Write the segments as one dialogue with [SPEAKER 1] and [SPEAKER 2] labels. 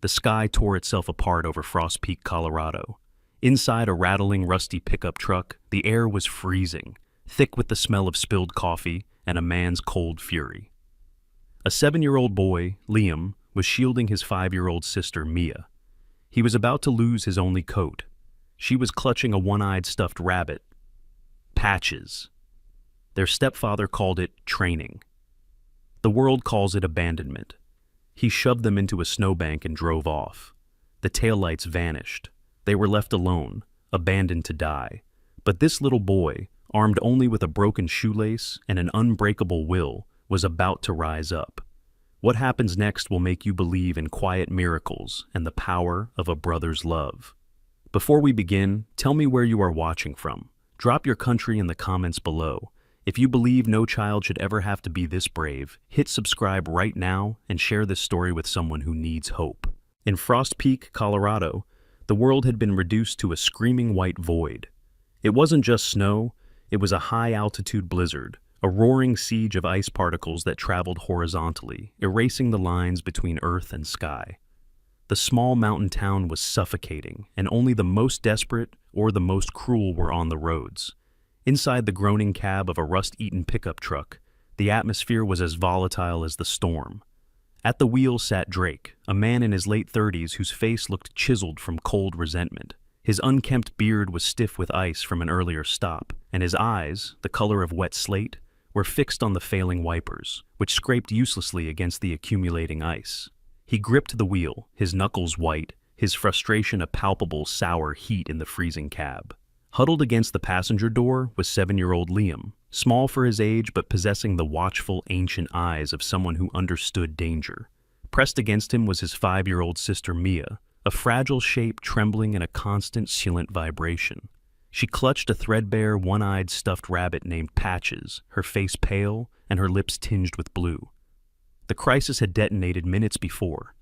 [SPEAKER 1] The sky tore itself apart over Frost Peak, Colorado. Inside a rattling, rusty pickup truck, the air was freezing, thick with the smell of spilled coffee and a man's cold fury. A 7-year-old boy, Liam, was shielding his 5-year-old sister, Mia. He was about to lose his only coat. She was clutching a one-eyed stuffed rabbit. Patches. Their stepfather called it training. The world calls it abandonment. He shoved them into a snowbank and drove off. The taillights vanished. They were left alone, abandoned to die. But this little boy, armed only with a broken shoelace and an unbreakable will, was about to rise up. What happens next will make you believe in quiet miracles and the power of a brother's love. Before we begin, tell me where you are watching from. Drop your country in the comments below. If you believe no child should ever have to be this brave, hit subscribe right now and share this story with someone who needs hope. In Frost Peak, Colorado, the world had been reduced to a screaming white void. It wasn't just snow, it was a high-altitude blizzard, a roaring siege of ice particles that traveled horizontally, erasing the lines between earth and sky. The small mountain town was suffocating, and only the most desperate or the most cruel were on the roads. Inside the groaning cab of a rust-eaten pickup truck, the atmosphere was as volatile as the storm. At the wheel sat Drake, a man in his late 30s whose face looked chiseled from cold resentment. His unkempt beard was stiff with ice from an earlier stop, and his eyes, the color of wet slate, were fixed on the failing wipers, which scraped uselessly against the accumulating ice. He gripped the wheel, his knuckles white, his frustration a palpable sour heat in the freezing cab. Huddled against the passenger door was 7-year-old Liam, small for his age but possessing the watchful, ancient eyes of someone who understood danger. Pressed against him was his 5-year-old sister Mia, a fragile shape trembling in a constant, silent vibration. She clutched a threadbare, one-eyed stuffed rabbit named Patches, her face pale and her lips tinged with blue. The crisis had detonated minutes before.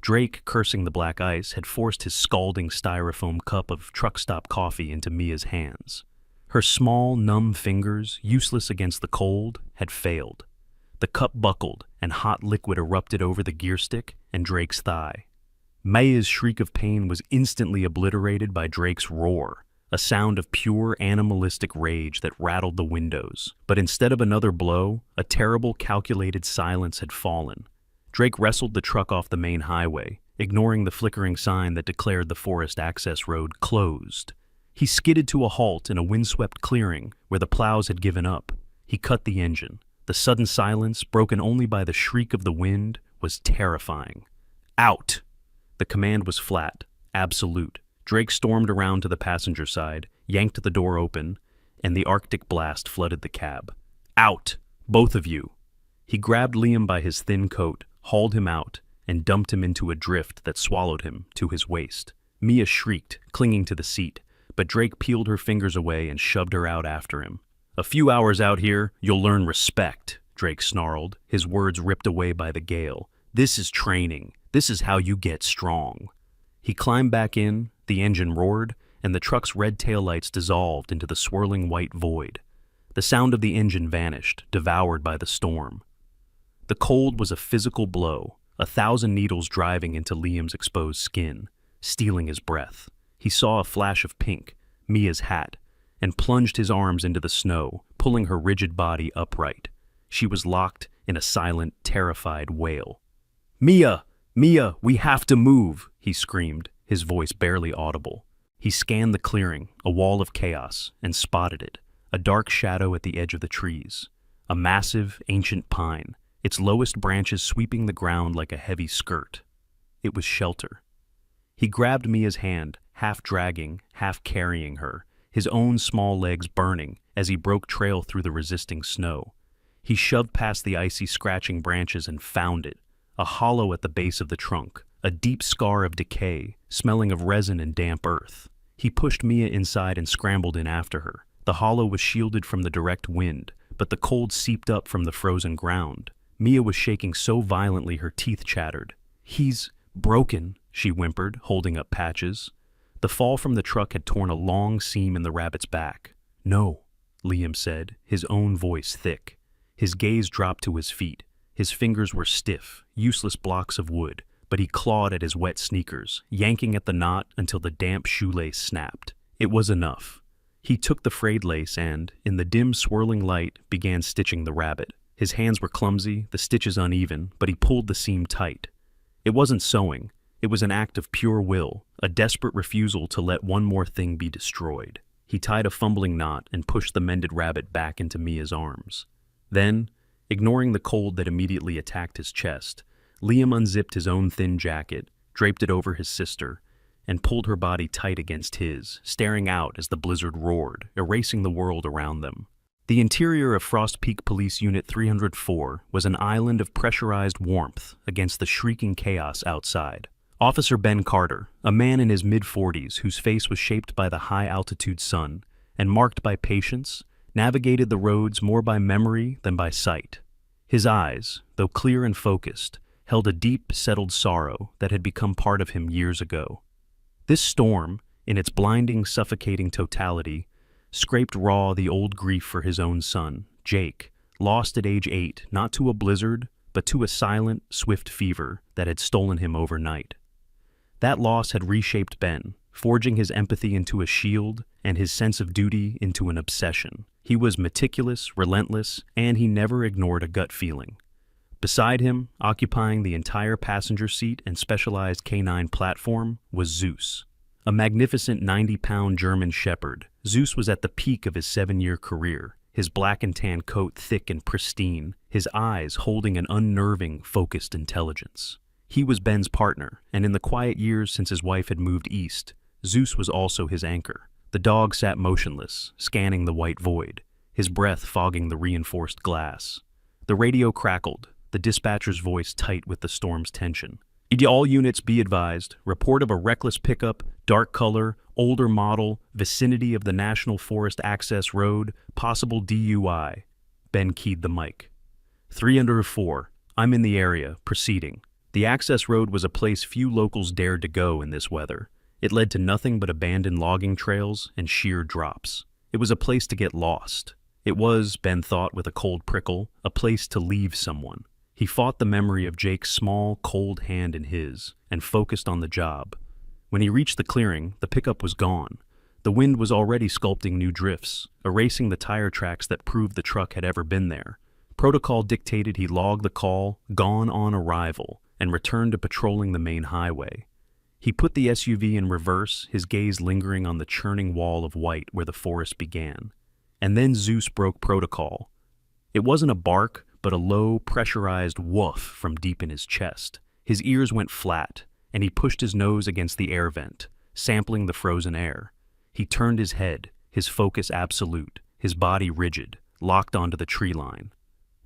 [SPEAKER 1] Drake, cursing the black ice, had forced his scalding styrofoam cup of truck stop coffee into Mia's hands. Her small, numb fingers, useless against the cold, had failed. The cup buckled, and hot liquid erupted over the gear stick and Drake's thigh. Mia's shriek of pain was instantly obliterated by Drake's roar, a sound of pure animalistic rage that rattled the windows. But instead of another blow, a terrible, calculated silence had fallen. Drake wrestled the truck off the main highway, ignoring the flickering sign that declared the forest access road closed. He skidded to a halt in a windswept clearing where the plows had given up. He cut the engine. The sudden silence, broken only by the shriek of the wind, was terrifying. Out! The command was flat, absolute. Drake stormed around to the passenger side, yanked the door open, and the Arctic blast flooded the cab. Out! Both of you! He grabbed Liam by his thin coat, hauled him out, and dumped him into a drift that swallowed him to his waist. Mia shrieked, clinging to the seat, but Drake peeled her fingers away and shoved her out after him. "A few hours out here, you'll learn respect," Drake snarled, his words ripped away by the gale. "This is training. This is how you get strong." He climbed back in, the engine roared, and the truck's red taillights dissolved into the swirling white void. The sound of the engine vanished, devoured by the storm. The cold was a physical blow, 1,000 needles driving into Liam's exposed skin, stealing his breath. He saw a flash of pink, Mia's hat, and plunged his arms into the snow, pulling her rigid body upright. She was locked in a silent, terrified wail. "Mia! Mia, we have to move!" he screamed, his voice barely audible. He scanned the clearing, a wall of chaos, and spotted it, a dark shadow at the edge of the trees. A massive, ancient pine, its lowest branches sweeping the ground like a heavy skirt. It was shelter. He grabbed Mia's hand, half dragging, half carrying her, his own small legs burning as he broke trail through the resisting snow. He shoved past the icy, scratching branches and found it, a hollow at the base of the trunk, a deep scar of decay, smelling of resin and damp earth. He pushed Mia inside and scrambled in after her. The hollow was shielded from the direct wind, but the cold seeped up from the frozen ground. Mia was shaking so violently her teeth chattered. "He's broken," she whimpered, holding up Patches. The fall from the truck had torn a long seam in the rabbit's back. "No," Liam said, his own voice thick. His gaze dropped to his feet. His fingers were stiff, useless blocks of wood, but he clawed at his wet sneakers, yanking at the knot until the damp shoelace snapped. It was enough. He took the frayed lace and, in the dim swirling light, began stitching the rabbit. His hands were clumsy, the stitches uneven, but he pulled the seam tight. It wasn't sewing. It was an act of pure will, a desperate refusal to let one more thing be destroyed. He tied a fumbling knot and pushed the mended rabbit back into Mia's arms. Then, ignoring the cold that immediately attacked his chest, Liam unzipped his own thin jacket, draped it over his sister, and pulled her body tight against his, staring out as the blizzard roared, erasing the world around them. The interior of Frost Peak Police Unit 304 was an island of pressurized warmth against the shrieking chaos outside. Officer Ben Carter, a man in his mid-40s whose face was shaped by the high-altitude sun and marked by patience, navigated the roads more by memory than by sight. His eyes, though clear and focused, held a deep, settled sorrow that had become part of him years ago. This storm, in its blinding, suffocating totality, scraped raw the old grief for his own son, Jake, lost at age 8 not to a blizzard, but to a silent, swift fever that had stolen him overnight. That loss had reshaped Ben, forging his empathy into a shield and his sense of duty into an obsession. He was meticulous, relentless, and he never ignored a gut feeling. Beside him, occupying the entire passenger seat and specialized canine platform, was Zeus. A magnificent 90-pound German shepherd, Zeus was at the peak of his 7-year career, his black and tan coat thick and pristine, his eyes holding an unnerving, focused intelligence. He was Ben's partner, and in the quiet years since his wife had moved east, Zeus was also his anchor. The dog sat motionless, scanning the white void, his breath fogging the reinforced glass. The radio crackled, the dispatcher's voice tight with the storm's tension. All units be advised, report of a reckless pickup, dark color, older model, vicinity of the National Forest Access Road, possible DUI. Ben keyed the mic. 304, I'm in the area, proceeding. The access road was a place few locals dared to go in this weather. It led to nothing but abandoned logging trails and sheer drops. It was a place to get lost. It was, Ben thought with a cold prickle, a place to leave someone. He fought the memory of Jake's small, cold hand in his, and focused on the job. When he reached the clearing, the pickup was gone. The wind was already sculpting new drifts, erasing the tire tracks that proved the truck had ever been there. Protocol dictated he log the call, gone on arrival, and returned to patrolling the main highway. He put the SUV in reverse, his gaze lingering on the churning wall of white where the forest began. And then Zeus broke protocol. It wasn't a bark, but a low, pressurized woof from deep in his chest. His ears went flat, and he pushed his nose against the air vent, sampling the frozen air. He turned his head, his focus absolute, his body rigid, locked onto the tree line.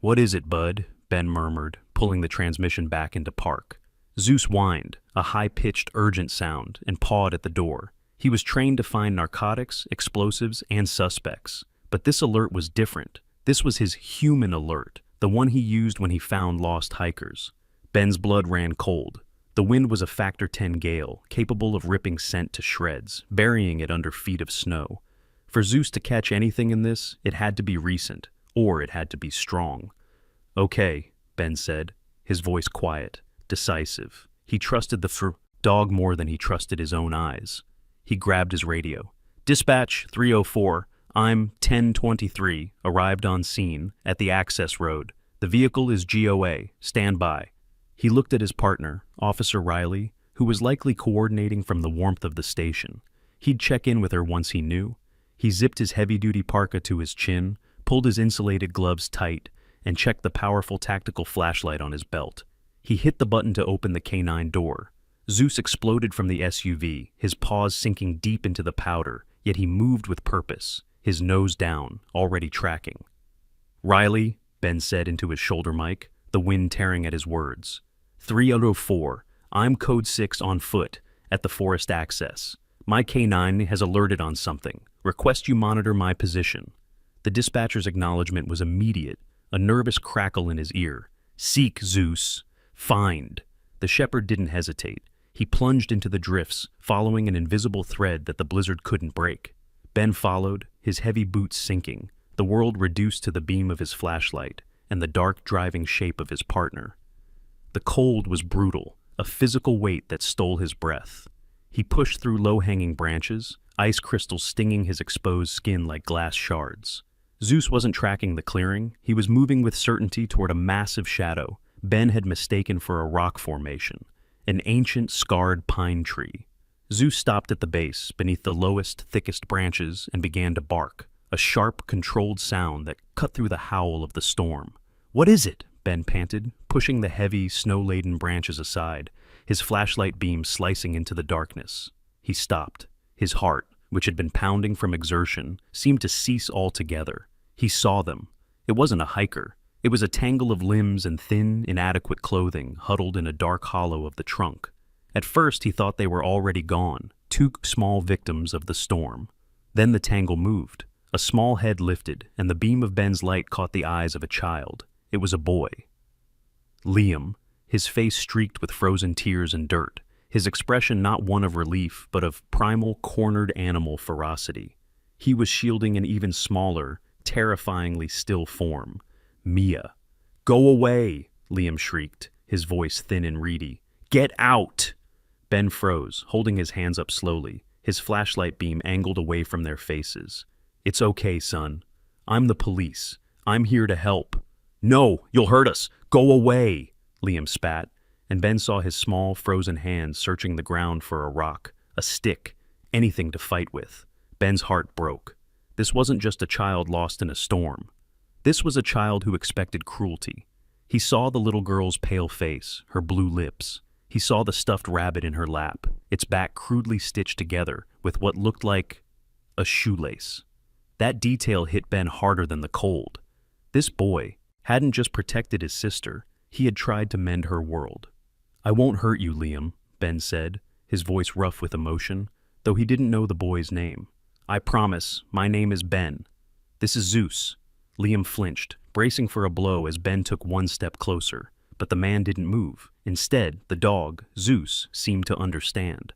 [SPEAKER 1] "What is it, bud?" Ben murmured, pulling the transmission back into park. Zeus whined, a high-pitched, urgent sound, and pawed at the door. He was trained to find narcotics, explosives, and suspects. But this alert was different. This was his human alert, the one he used when he found lost hikers. Ben's blood ran cold. The wind was a Factor 10 gale, capable of ripping scent to shreds, burying it under feet of snow. For Zeus to catch anything in this, it had to be recent, or it had to be strong. "Okay," Ben said, his voice quiet, decisive. He trusted the dog more than he trusted his own eyes. He grabbed his radio. "Dispatch 304, I'm 1023, arrived on scene at the access road. The vehicle is GOA, stand by." He looked at his partner, Officer Riley, who was likely coordinating from the warmth of the station. He'd check in with her once he knew. He zipped his heavy-duty parka to his chin, pulled his insulated gloves tight, and checked the powerful tactical flashlight on his belt. He hit the button to open the canine door. Zeus exploded from the SUV, his paws sinking deep into the powder, yet he moved with purpose, his nose down, already tracking. "Riley," Ben said into his shoulder mic, the wind tearing at his words. 304, I'm Code 6 on foot, at the forest access. My K9 has alerted on something. Request you monitor my position." The dispatcher's acknowledgement was immediate, a nervous crackle in his ear. "Seek, Zeus. Find." The shepherd didn't hesitate. He plunged into the drifts, following an invisible thread that the blizzard couldn't break. Ben followed, his heavy boots sinking, the world reduced to the beam of his flashlight and the dark driving shape of his partner. The cold was brutal, a physical weight that stole his breath. He pushed through low-hanging branches, ice crystals stinging his exposed skin like glass shards. Zeus wasn't tracking the clearing, he was moving with certainty toward a massive shadow Ben had mistaken for a rock formation, an ancient, scarred pine tree. Zeus stopped at the base, beneath the lowest, thickest branches, and began to bark, a sharp, controlled sound that cut through the howl of the storm. "What is it?" Ben panted, pushing the heavy, snow-laden branches aside, his flashlight beam slicing into the darkness. He stopped. His heart, which had been pounding from exertion, seemed to cease altogether. He saw them. It wasn't a hiker. It was a tangle of limbs and thin, inadequate clothing huddled in a dark hollow of the trunk. At first, he thought they were already gone, two small victims of the storm. Then the tangle moved. A small head lifted, and the beam of Ben's light caught the eyes of a child. It was a boy. Liam, his face streaked with frozen tears and dirt, his expression not one of relief, but of primal, cornered animal ferocity. He was shielding an even smaller, terrifyingly still form. Mia. "Go away!" Liam shrieked, his voice thin and reedy. "Get out!" Ben froze, holding his hands up slowly, his flashlight beam angled away from their faces. "It's okay, son. I'm the police. I'm here to help." "No, you'll hurt us. Go away!" Liam spat, and Ben saw his small, frozen hands searching the ground for a rock, a stick, anything to fight with. Ben's heart broke. This wasn't just a child lost in a storm. This was a child who expected cruelty. He saw the little girl's pale face, her blue lips. He saw the stuffed rabbit in her lap, its back crudely stitched together with what looked like a shoelace. That detail hit Ben harder than the cold. This boy hadn't just protected his sister, he had tried to mend her world. "I won't hurt you, Liam," Ben said, his voice rough with emotion, though he didn't know the boy's name. "I promise, my name is Ben. This is Zeus." Liam flinched, bracing for a blow as Ben took one step closer, but the man didn't move. Instead, the dog, Zeus, seemed to understand.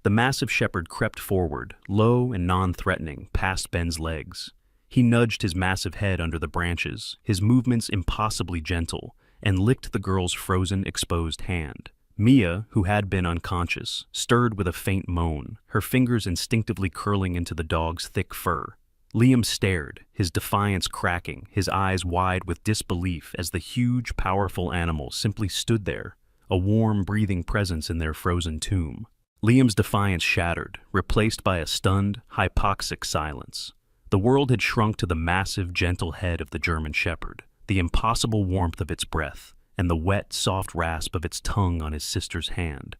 [SPEAKER 1] The massive shepherd crept forward, low and non-threatening, past Ben's legs. He nudged his massive head under the branches, his movements impossibly gentle, and licked the girl's frozen, exposed hand. Mia, who had been unconscious, stirred with a faint moan, her fingers instinctively curling into the dog's thick fur. Liam stared, his defiance cracking, his eyes wide with disbelief as the huge, powerful animal simply stood there, a warm, breathing presence in their frozen tomb. Liam's defiance shattered, replaced by a stunned, hypoxic silence. The world had shrunk to the massive, gentle head of the German shepherd, the impossible warmth of its breath, and the wet, soft rasp of its tongue on his sister's hand.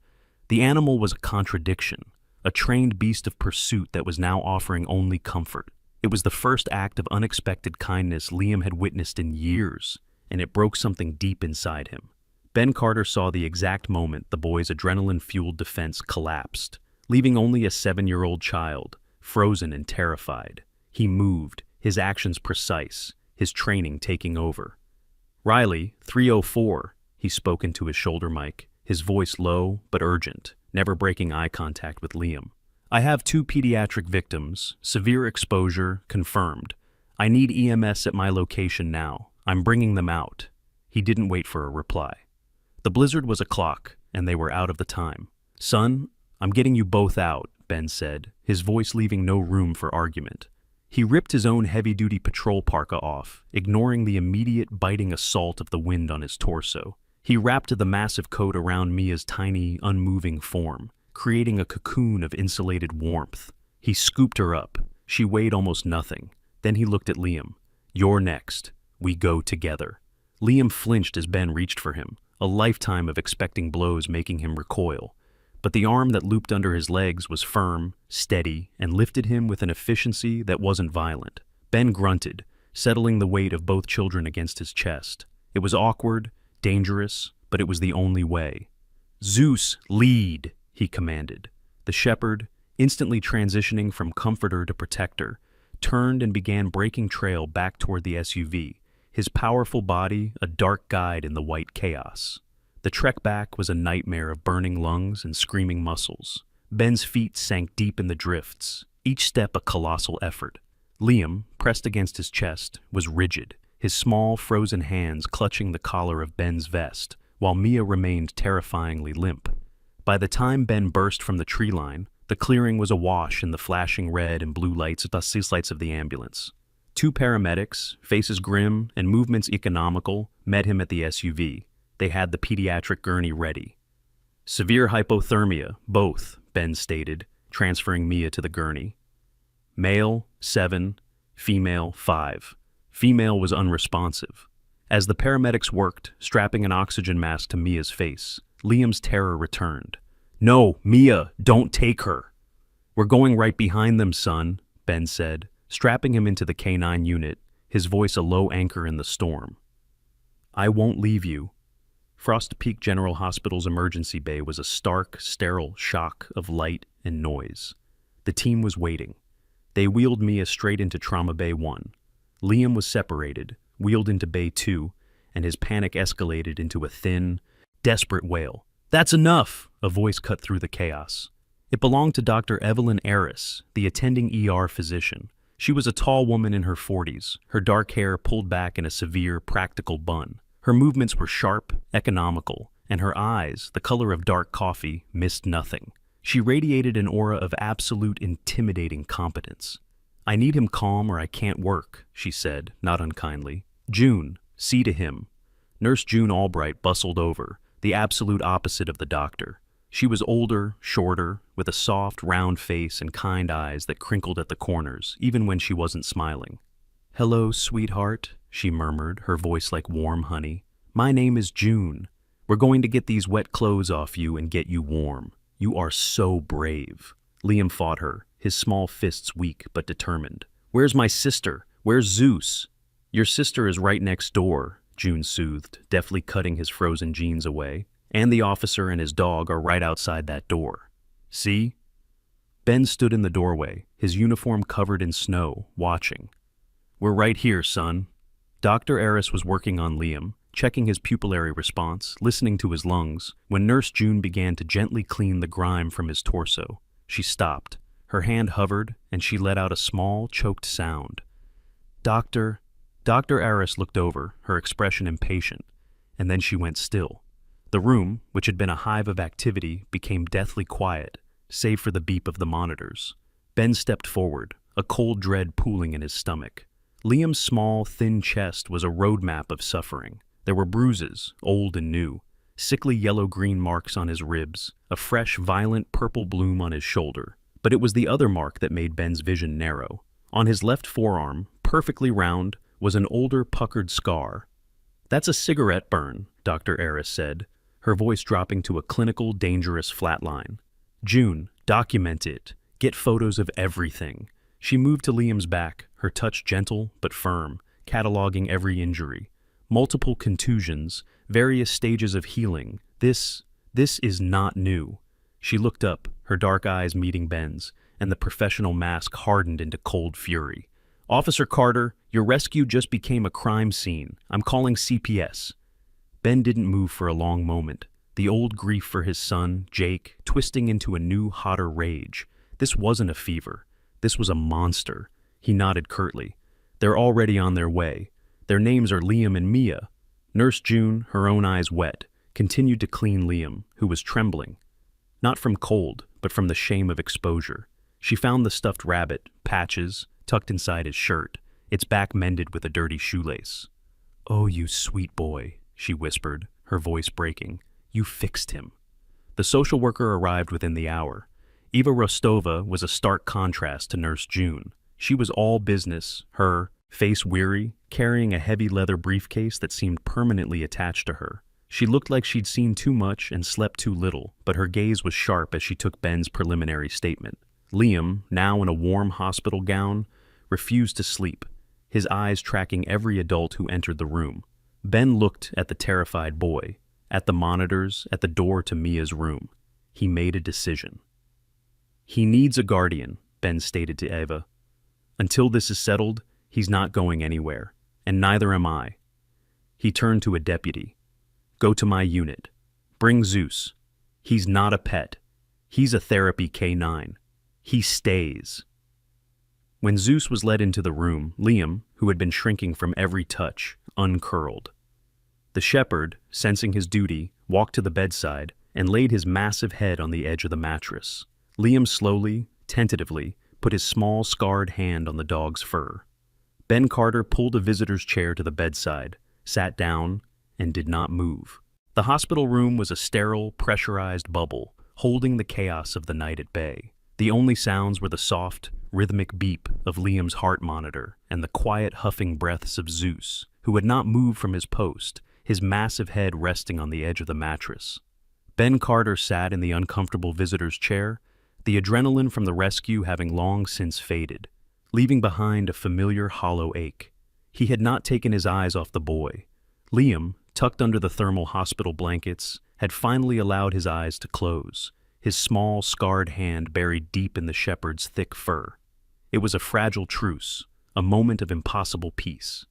[SPEAKER 1] The animal was a contradiction, a trained beast of pursuit that was now offering only comfort. It was the first act of unexpected kindness Liam had witnessed in years, and it broke something deep inside him. Ben Carter saw the exact moment the boy's adrenaline-fueled defense collapsed, leaving only a 7-year-old child, frozen and terrified. He moved, his actions precise, his training taking over. "Riley, 304, he spoke into his shoulder mic, his voice low but urgent, never breaking eye contact with Liam. "I have 2 pediatric victims, severe exposure, confirmed. I need EMS at my location now. I'm bringing them out." He didn't wait for a reply. The blizzard was a clock, and they were out of the time. "Son, I'm getting you both out," Ben said, his voice leaving no room for argument. He ripped his own heavy-duty patrol parka off, ignoring the immediate biting assault of the wind on his torso. He wrapped the massive coat around Mia's tiny, unmoving form, creating a cocoon of insulated warmth. He scooped her up. She weighed almost nothing. Then he looked at Liam. "You're next. We go together." Liam flinched as Ben reached for him, a lifetime of expecting blows making him recoil. But the arm that looped under his legs was firm, steady, and lifted him with an efficiency that wasn't violent. Ben grunted, settling the weight of both children against his chest. It was awkward, dangerous, but it was the only way. "Zeus, lead!" he commanded. The shepherd, instantly transitioning from comforter to protector, turned and began breaking trail back toward the SUV, his powerful body a dark guide in the white chaos. The trek back was a nightmare of burning lungs and screaming muscles. Ben's feet sank deep in the drifts, each step a colossal effort. Liam, pressed against his chest, was rigid, his small, frozen hands clutching the collar of Ben's vest, while Mia remained terrifyingly limp. By the time Ben burst from the tree line, the clearing was awash in the flashing red and blue lights of the ambulance. Two paramedics, faces grim and movements economical, met him at the SUV. They had the pediatric gurney ready. "Severe hypothermia, both," Ben stated, transferring Mia to the gurney. "Male, 7, female, 5. Female was unresponsive. As the paramedics worked, strapping an oxygen mask to Mia's face, Liam's terror returned. "No, Mia, don't take her." "We're going right behind them, son," Ben said, strapping him into the K9 unit, his voice a low anchor in the storm. "I won't leave you." Frost Peak General Hospital's emergency bay was a stark, sterile shock of light and noise. The team was waiting. They wheeled Mia straight into Trauma Bay 1. Liam was separated, wheeled into Bay 2, and his panic escalated into a thin, desperate wail. "That's enough!" A voice cut through the chaos. It belonged to Dr. Evelyn Aris, the attending ER physician. She was a tall woman in her 40s, her dark hair pulled back in a severe, practical bun. Her movements were sharp, economical, and her eyes, the color of dark coffee, missed nothing. She radiated an aura of absolute, intimidating competence. "I need him calm or I can't work," she said, not unkindly. "June, see to him." Nurse June Albright bustled over, the absolute opposite of the doctor. She was older, shorter, with a soft, round face and kind eyes that crinkled at the corners, even when she wasn't smiling. "Hello, sweetheart," she murmured, her voice like warm honey. "My name is June. We're going to get these wet clothes off you and get you warm. You are so brave." Liam fought her, his small fists weak but determined. "Where's my sister? Where's Zeus?" "Your sister is right next door," June soothed, deftly cutting his frozen jeans away. "And the officer and his dog are right outside that door. See?" Ben stood in the doorway, his uniform covered in snow, watching. "We're right here, son." Dr. Aris was working on Liam, checking his pupillary response, listening to his lungs, when Nurse June began to gently clean the grime from his torso. She stopped. Her hand hovered, and she let out a small, choked sound. Dr. Aris looked over, her expression impatient, and then she went still. The room, which had been a hive of activity, became deathly quiet, save for the beep of the monitors. Ben stepped forward, a cold dread pooling in his stomach. Liam's small, thin chest was a roadmap of suffering. There were bruises, old and new, sickly yellow-green marks on his ribs, a fresh, violent purple bloom on his shoulder. But it was the other mark that made Ben's vision narrow. On his left forearm, perfectly round, was an older, puckered scar. "That's a cigarette burn," Dr. Aris said, her voice dropping to a clinical, dangerous flatline. "June, document it. Get photos of everything." She moved to Liam's back, her touch gentle but firm, cataloging every injury. Multiple contusions, various stages of healing. This is not new. She looked up, her dark eyes meeting Ben's, and the professional mask hardened into cold fury. "Officer Carter, your rescue just became a crime scene. I'm calling CPS." Ben didn't move for a long moment, the old grief for his son, Jake, twisting into a new, hotter rage. This wasn't a fever. This was a monster. He nodded curtly. "They're already on their way. Their names are Liam and Mia." Nurse June, her own eyes wet, continued to clean Liam, who was trembling. Not from cold, but from the shame of exposure. She found the stuffed rabbit, Patches, tucked inside his shirt, its back mended with a dirty shoelace. "Oh, you sweet boy," she whispered, her voice breaking. "You fixed him." The social worker arrived within the hour. Eva Rostova was a stark contrast to Nurse June. She was all business, her face weary, carrying a heavy leather briefcase that seemed permanently attached to her. She looked like she'd seen too much and slept too little, but her gaze was sharp as she took Ben's preliminary statement. Liam, now in a warm hospital gown, refused to sleep, his eyes tracking every adult who entered the room. Ben looked at the terrified boy, at the monitors, at the door to Mia's room. He made a decision. "He needs a guardian," Ben stated to Eva. "Until this is settled, he's not going anywhere, and neither am I." He turned to a deputy. "Go to my unit. Bring Zeus. He's not a pet. He's a therapy K9. He stays." When Zeus was led into the room, Liam, who had been shrinking from every touch, uncurled. The shepherd, sensing his duty, walked to the bedside and laid his massive head on the edge of the mattress. Liam slowly, tentatively, put his small, scarred hand on the dog's fur. Ben Carter pulled a visitor's chair to the bedside, sat down, and did not move. The hospital room was a sterile, pressurized bubble, holding the chaos of the night at bay. The only sounds were the soft, rhythmic beep of Liam's heart monitor and the quiet, huffing breaths of Zeus, who had not moved from his post, his massive head resting on the edge of the mattress. Ben Carter sat in the uncomfortable visitor's chair, the adrenaline from the rescue having long since faded, leaving behind a familiar hollow ache. He had not taken his eyes off the boy. Liam, tucked under the thermal hospital blankets, had finally allowed his eyes to close, his small, scarred hand buried deep in the shepherd's thick fur. It was a fragile truce, a moment of impossible peace.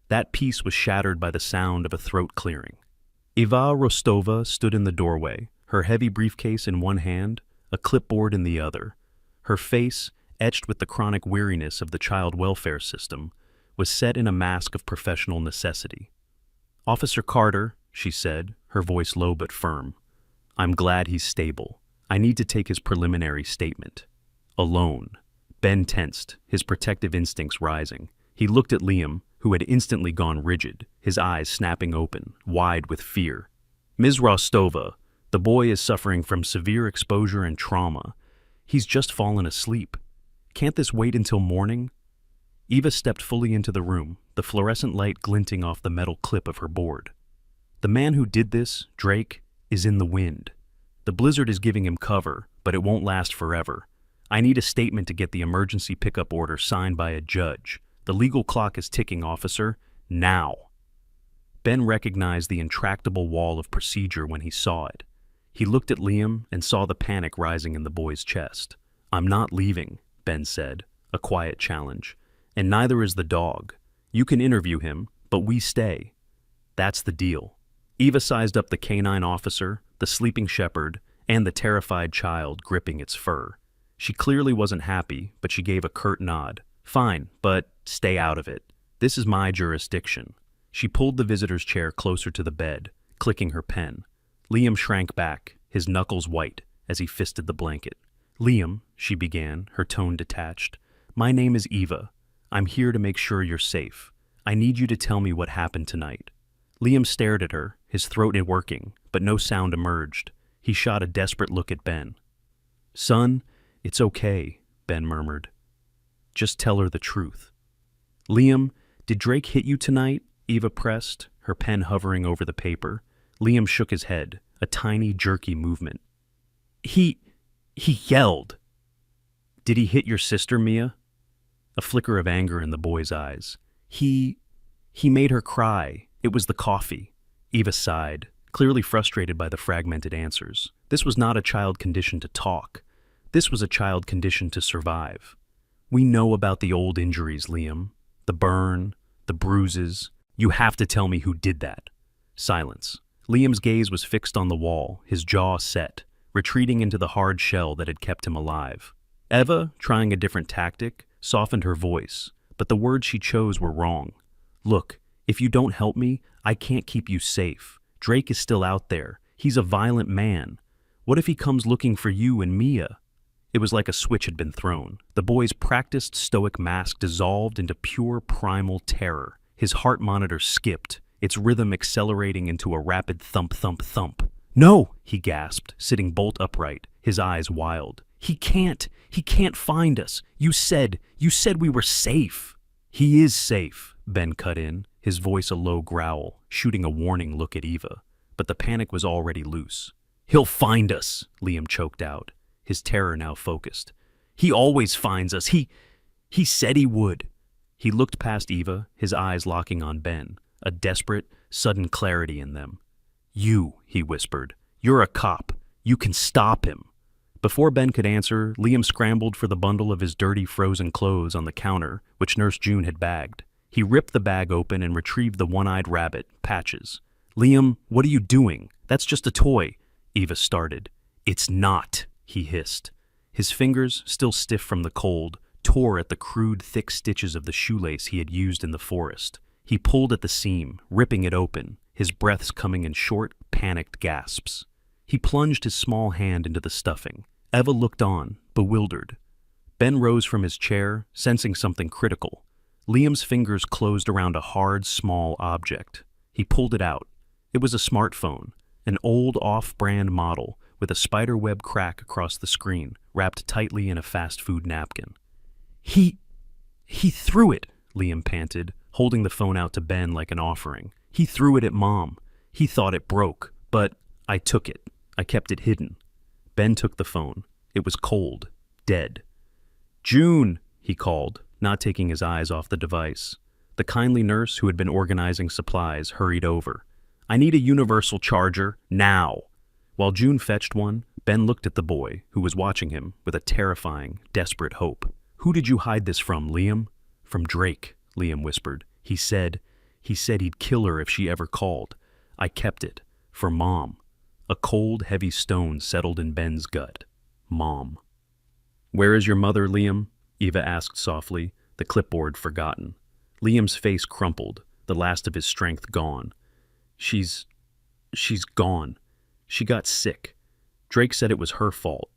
[SPEAKER 1] That peace was shattered by the sound of a throat clearing. Eva Rostova stood in the doorway, her heavy briefcase in one hand, a clipboard in the other. Her face, etched with the chronic weariness of the child welfare system, was set in a mask of professional necessity. "Officer Carter," she said, her voice low but firm, "I'm glad he's stable. I need to take his preliminary statement." Alone. Ben tensed, his protective instincts rising. He looked at Liam, who had instantly gone rigid, his eyes snapping open, wide with fear. "Ms. Rostova, the boy is suffering from severe exposure and trauma. He's just fallen asleep. Can't this wait until morning?" Eva stepped fully into the room, the fluorescent light glinting off the metal clip of her board. "The man who did this, Drake, is in the wind. The blizzard is giving him cover, but it won't last forever. I need a statement to get the emergency pickup order signed by a judge. The legal clock is ticking, officer. Now." Ben recognized the intractable wall of procedure when he saw it. He looked at Liam and saw the panic rising in the boy's chest. "I'm not leaving," Ben said, a quiet challenge. "And neither is the dog. You can interview him, but we stay. That's the deal." Eva sized up the canine officer, the sleeping shepherd, and the terrified child gripping its fur. She clearly wasn't happy, but she gave a curt nod. "Fine, but stay out of it. This is my jurisdiction." She pulled the visitor's chair closer to the bed, clicking her pen. Liam shrank back, his knuckles white, as he fisted the blanket. "Liam," she began, her tone detached, "my name is Eva. I'm here to make sure you're safe. I need you to tell me what happened tonight." Liam stared at her, his throat working, but no sound emerged. He shot a desperate look at Ben. "Son, it's okay," Ben murmured. "Just tell her the truth." "Liam, did Drake hit you tonight?" Eva pressed, her pen hovering over the paper. Liam shook his head, a tiny, jerky movement. He yelled." "Did he hit your sister, Mia?" A flicker of anger in the boy's eyes. He made her cry. It was the coffee." Eva sighed, clearly frustrated by the fragmented answers. This was not a child conditioned to talk. This was a child conditioned to survive. "We know about the old injuries, Liam. The burn, the bruises. You have to tell me who did that." Silence. Liam's gaze was fixed on the wall, his jaw set, retreating into the hard shell that had kept him alive. Eva, trying a different tactic, softened her voice, but the words she chose were wrong. "Look, if you don't help me, I can't keep you safe. Drake is still out there. He's a violent man. What if he comes looking for you and Mia?" It was like a switch had been thrown. The boy's practiced stoic mask dissolved into pure primal terror. His heart monitor skipped, its rhythm accelerating into a rapid thump, thump, thump. "No!" he gasped, sitting bolt upright, his eyes wild. He can't find us. You said we were safe." "He is safe," Ben cut in, his voice a low growl, shooting a warning look at Eva. But the panic was already loose. "He'll find us," Liam choked out, his terror now focused. "He always finds us. He said he would." He looked past Eva, his eyes locking on Ben, a desperate, sudden clarity in them. "You," he whispered. "You're a cop. You can stop him." Before Ben could answer, Liam scrambled for the bundle of his dirty, frozen clothes on the counter, which Nurse June had bagged. He ripped the bag open and retrieved the one-eyed rabbit, Patches. "Liam, what are you doing? That's just a toy." Eva started. "It's not," he hissed. His fingers, still stiff from the cold, tore at the crude, thick stitches of the shoelace he had used in the forest. He pulled at the seam, ripping it open, his breaths coming in short, panicked gasps. He plunged his small hand into the stuffing. Eva looked on, bewildered. Ben rose from his chair, sensing something critical. Liam's fingers closed around a hard, small object. He pulled it out. It was a smartphone, an old off-brand model with a spiderweb crack across the screen, wrapped tightly in a fast food napkin. He threw it, Liam panted, holding the phone out to Ben like an offering. He threw it at Mom. He thought it broke, but I took it. I kept it hidden. Ben took the phone. It was cold, dead. June, he called, not taking his eyes off the device. The kindly nurse who had been organizing supplies hurried over. I need a universal charger, now. While June fetched one, Ben looked at the boy, who was watching him with a terrifying, desperate hope. Who did you hide this from, Liam? From Drake, Liam whispered. He said he'd kill her if she ever called. I kept it. For Mom. A cold, heavy stone settled in Ben's gut. Mom. Where is your mother, Liam? Eva asked softly, the clipboard forgotten. Liam's face crumpled, the last of his strength gone. She's gone. She got sick. Drake said it was her fault.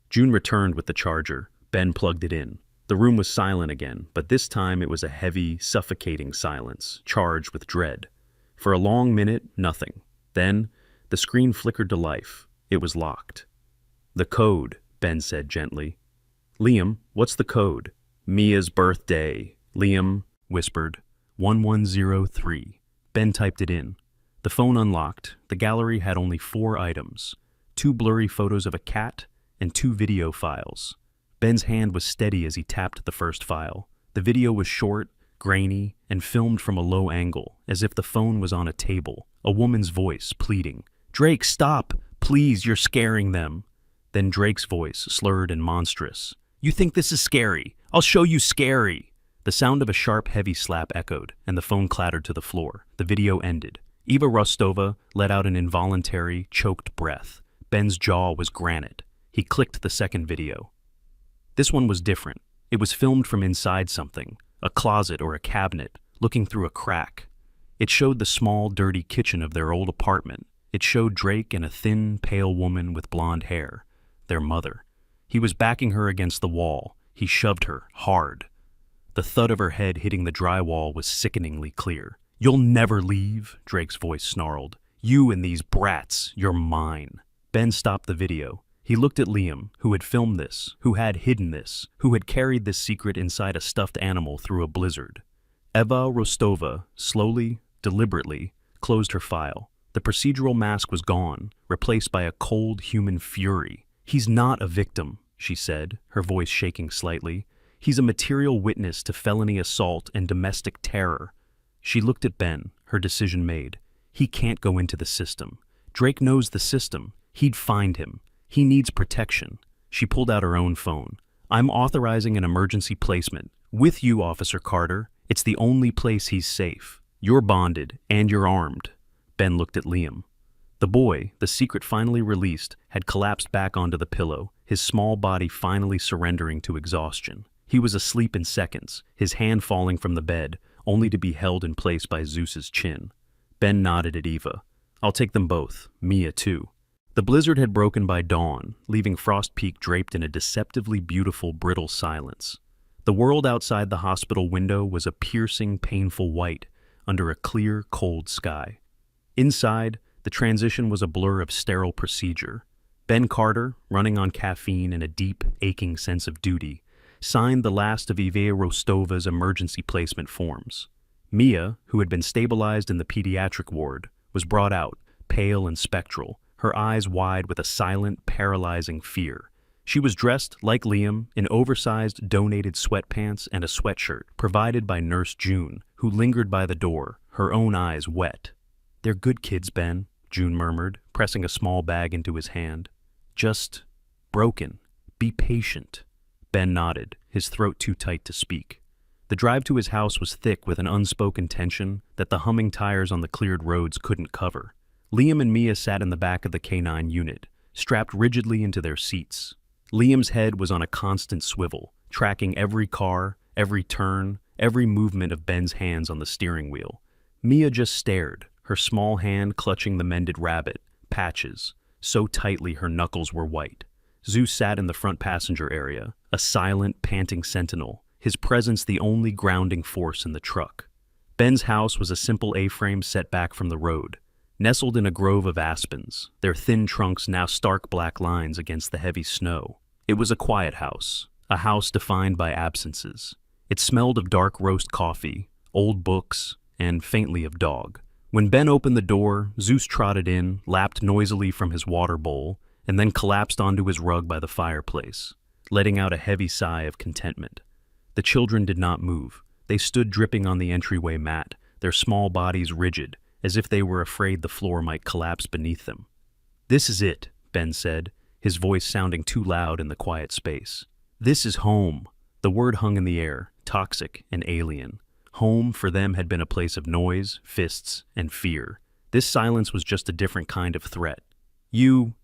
[SPEAKER 1] June returned with the charger. Ben plugged it in. The room was silent again, but this time it was a heavy, suffocating silence, charged with dread. For a long minute, nothing. Then, the screen flickered to life. It was locked. The code, Ben said gently. Liam, what's the code? Mia's birthday, Liam whispered. 1103. Ben typed it in. The phone unlocked. The gallery had only 4 items. 2 blurry photos of a cat and 2 video files. Ben's hand was steady as he tapped the first file. The video was short, grainy, and filmed from a low angle, as if the phone was on a table. A woman's voice pleading. Drake, stop! Please, you're scaring them. Then Drake's voice, slurred and monstrous. You think this is scary? I'll show you scary! The sound of a sharp, heavy slap echoed, and the phone clattered to the floor. The video ended. Eva Rostova let out an involuntary, choked breath. Ben's jaw was granite. He clicked the second video. This one was different. It was filmed from inside something, a closet or a cabinet, looking through a crack. It showed the small, dirty kitchen of their old apartment. It showed Drake and a thin, pale woman with blonde hair, their mother. He was backing her against the wall. He shoved her, hard. The thud of her head hitting the drywall was sickeningly clear. You'll never leave, Drake's voice snarled. You and these brats, you're mine. Ben stopped the video. He looked at Liam, who had filmed this, who had hidden this, who had carried this secret inside a stuffed animal through a blizzard. Eva Rostova, slowly, deliberately, closed her file. The procedural mask was gone, replaced by a cold human fury. He's not a victim, she said, her voice shaking slightly. He's a material witness to felony assault and domestic terror. She looked at Ben, her decision made. He can't go into the system. Drake knows the system. He'd find him. He needs protection. She pulled out her own phone. I'm authorizing an emergency placement. With you, Officer Carter. It's the only place he's safe. You're bonded, and you're armed. Ben looked at Liam. The boy, the secret finally released, had collapsed back onto the pillow, his small body finally surrendering to exhaustion. He was asleep in seconds, his hand falling from the bed, only to be held in place by Zeus's chin. Ben nodded at Eva. I'll take them both, Mia too. The blizzard had broken by dawn, leaving Frost Peak draped in a deceptively beautiful, brittle silence. The world outside the hospital window was a piercing, painful white, under a clear, cold sky. Inside, the transition was a blur of sterile procedure. Ben Carter, running on caffeine and a deep, aching sense of duty, signed the last of Eva Rostova's emergency placement forms. Mia, who had been stabilized in the pediatric ward, was brought out, pale and spectral, her eyes wide with a silent, paralyzing fear. She was dressed, like Liam, in oversized, donated sweatpants and a sweatshirt provided by Nurse June, who lingered by the door, her own eyes wet. They're good kids, Ben, June murmured, pressing a small bag into his hand. Just broken. Be patient. Ben nodded, his throat too tight to speak. The drive to his house was thick with an unspoken tension that the humming tires on the cleared roads couldn't cover. Liam and Mia sat in the back of the K9 unit, strapped rigidly into their seats. Liam's head was on a constant swivel, tracking every car, every turn, every movement of Ben's hands on the steering wheel. Mia just stared, her small hand clutching the mended rabbit, Patches, so tightly her knuckles were white. Zeus sat in the front passenger area, a silent, panting sentinel, his presence the only grounding force in the truck. Ben's house was a simple A-frame set back from the road, nestled in a grove of aspens, their thin trunks now stark black lines against the heavy snow. It was a quiet house, a house defined by absences. It smelled of dark roast coffee, old books, and faintly of dog. When Ben opened the door, Zeus trotted in, lapped noisily from his water bowl, and then collapsed onto his rug by the fireplace, letting out a heavy sigh of contentment. The children did not move. They stood dripping on the entryway mat, their small bodies rigid, as if they were afraid the floor might collapse beneath them. "This is it," Ben said, his voice sounding too loud in the quiet space. "This is home." The word hung in the air, toxic and alien. Home for them had been a place of noise, fists, and fear. This silence was just a different kind of threat. You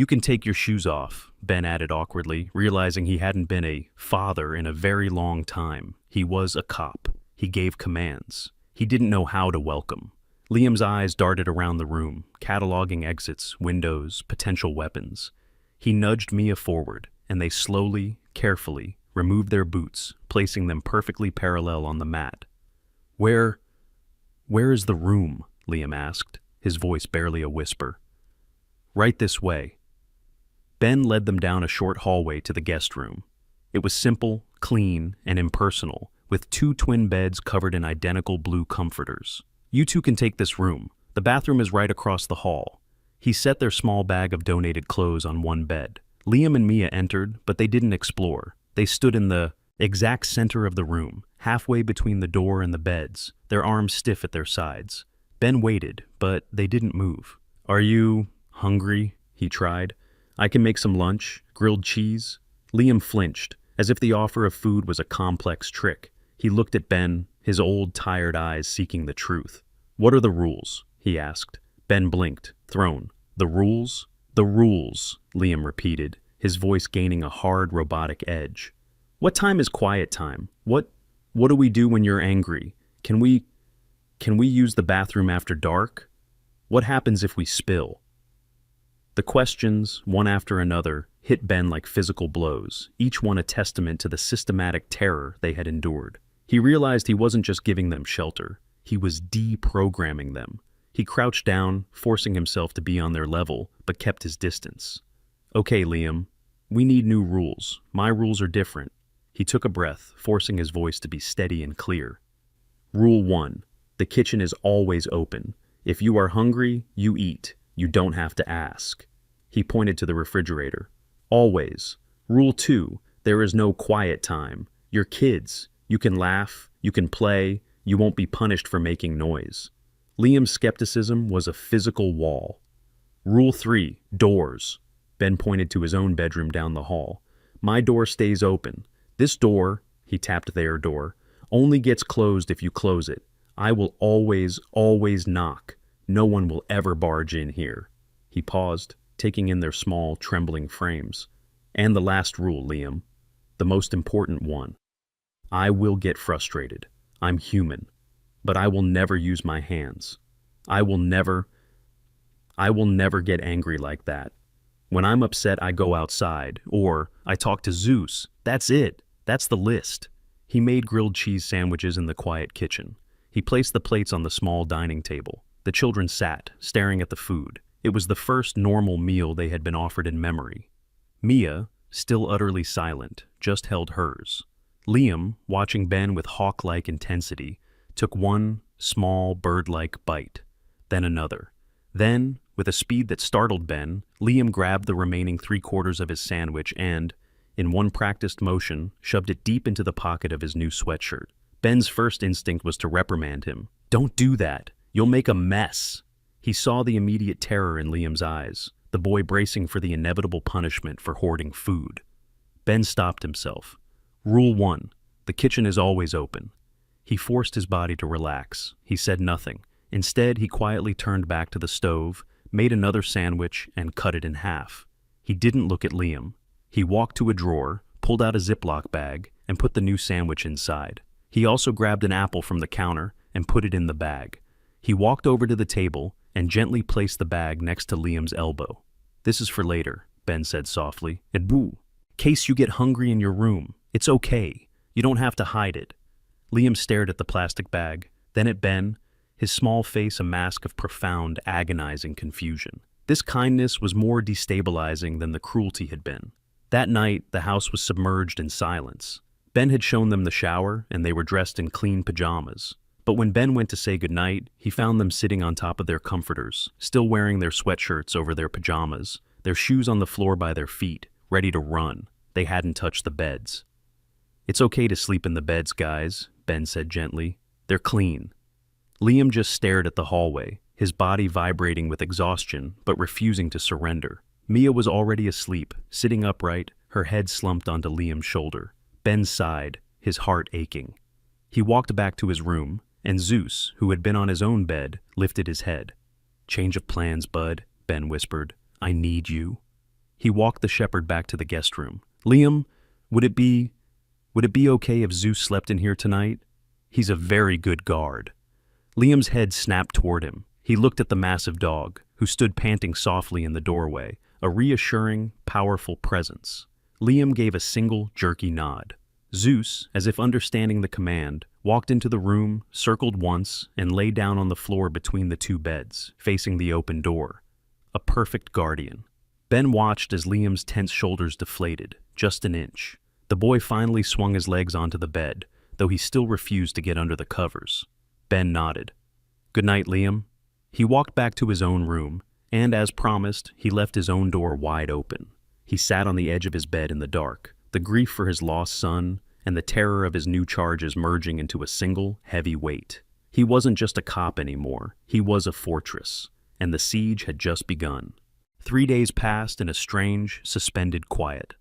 [SPEAKER 1] can take your shoes off," Ben added awkwardly, realizing he hadn't been a father in a very long time. He was a cop. He gave commands. He didn't know how to welcome. Liam's eyes darted around the room, cataloging exits, windows, potential weapons. He nudged Mia forward, and they slowly, carefully, removed their boots, placing them perfectly parallel on the mat. Where is the room?" Liam asked, his voice barely a whisper. "Right this way." Ben led them down a short hallway to the guest room. It was simple, clean, and impersonal, with 2 twin beds covered in identical blue comforters. "You two can take this room. The bathroom is right across the hall." He set their small bag of donated clothes on one bed. Liam and Mia entered, but they didn't explore. They stood in the exact center of the room, halfway between the door and the beds, their arms stiff at their sides. Ben waited, but they didn't move. "Are you hungry?" he tried. "I can make some lunch, grilled cheese." Liam flinched, as if the offer of food was a complex trick. He looked at Ben, his old, tired eyes seeking the truth. "What are the rules?" he asked. Ben blinked, thrown. "The rules?" "The rules," Liam repeated, his voice gaining a hard, robotic edge. "What time is quiet time? What do we do when you're angry? Can we use the bathroom after dark? What happens if we spill?" The questions, one after another, hit Ben like physical blows, each one a testament to the systematic terror they had endured. He realized he wasn't just giving them shelter, he was deprogramming them. He crouched down, forcing himself to be on their level, but kept his distance. "Okay, Liam, we need new rules. My rules are different." He took a breath, forcing his voice to be steady and clear. "Rule 1. The kitchen is always open. If you are hungry, you eat. You don't have to ask." He pointed to the refrigerator. "Always. Rule 2. There is no quiet time. You're kids. You can laugh. You can play. You won't be punished for making noise." Liam's skepticism was a physical wall. "Rule 3. Doors." Ben pointed to his own bedroom down the hall. "My door stays open. This door," he tapped their door, "only gets closed if you close it. I will always, always knock. No one will ever barge in here." He paused, taking in their small, trembling frames. "And the last rule, Liam. The most important one. I will get frustrated. I'm human. But I will never use my hands. I will never get angry like that. When I'm upset, I go outside, or I talk to Zeus. That's it. That's the list." He made grilled cheese sandwiches in the quiet kitchen. He placed the plates on the small dining table. The children sat, staring at the food. It was the first normal meal they had been offered in memory. Mia, still utterly silent, just held hers. Liam, watching Ben with hawk-like intensity, took one small, bird-like bite, then another. Then, with a speed that startled Ben, Liam grabbed the remaining 3/4 of his sandwich and, in one practiced motion, shoved it deep into the pocket of his new sweatshirt. Ben's first instinct was to reprimand him. "Don't do that. You'll make a mess." He saw the immediate terror in Liam's eyes, the boy bracing for the inevitable punishment for hoarding food. Ben stopped himself. "Rule 1. The kitchen is always open." He forced his body to relax. He said nothing. Instead, he quietly turned back to the stove, made another sandwich, and cut it in half. He didn't look at Liam. He walked to a drawer, pulled out a Ziploc bag, and put the new sandwich inside. He also grabbed an apple from the counter and put it in the bag. He walked over to the table and gently placed the bag next to Liam's elbow. "This is for later," Ben said softly. "In case you get hungry in your room. It's okay. You don't have to hide it." Liam stared at the plastic bag, then at Ben, his small face a mask of profound, agonizing confusion. This kindness was more destabilizing than the cruelty had been. That night, the house was submerged in silence. Ben had shown them the shower, and they were dressed in clean pajamas. But when Ben went to say goodnight, he found them sitting on top of their comforters, still wearing their sweatshirts over their pajamas, their shoes on the floor by their feet, ready to run. They hadn't touched the beds. "It's okay to sleep in the beds, guys," Ben said gently. "They're clean." Liam just stared at the hallway, his body vibrating with exhaustion but refusing to surrender. Mia was already asleep, sitting upright, her head slumped onto Liam's shoulder. Ben sighed, his heart aching. He walked back to his room, and Zeus, who had been on his own bed, lifted his head. "Change of plans, bud," Ben whispered. "I need you." He walked the shepherd back to the guest room. "Liam, would it be okay if Zeus slept in here tonight? He's a very good guard." Liam's head snapped toward him. He looked at the massive dog, who stood panting softly in the doorway, a reassuring, powerful presence. Liam gave a single, jerky nod. Zeus, as if understanding the command, walked into the room, circled once, and lay down on the floor between the two beds, facing the open door. A perfect guardian. Ben watched as Liam's tense shoulders deflated, just an inch. The boy finally swung his legs onto the bed, though he still refused to get under the covers. Ben nodded. "Good night, Liam." He walked back to his own room, and as promised, he left his own door wide open. He sat on the edge of his bed in the dark, the grief for his lost son and the terror of his new charges merging into a single, heavy weight. He wasn't just a cop anymore, he was a fortress, and the siege had just begun. 3 days passed in a strange, suspended quiet.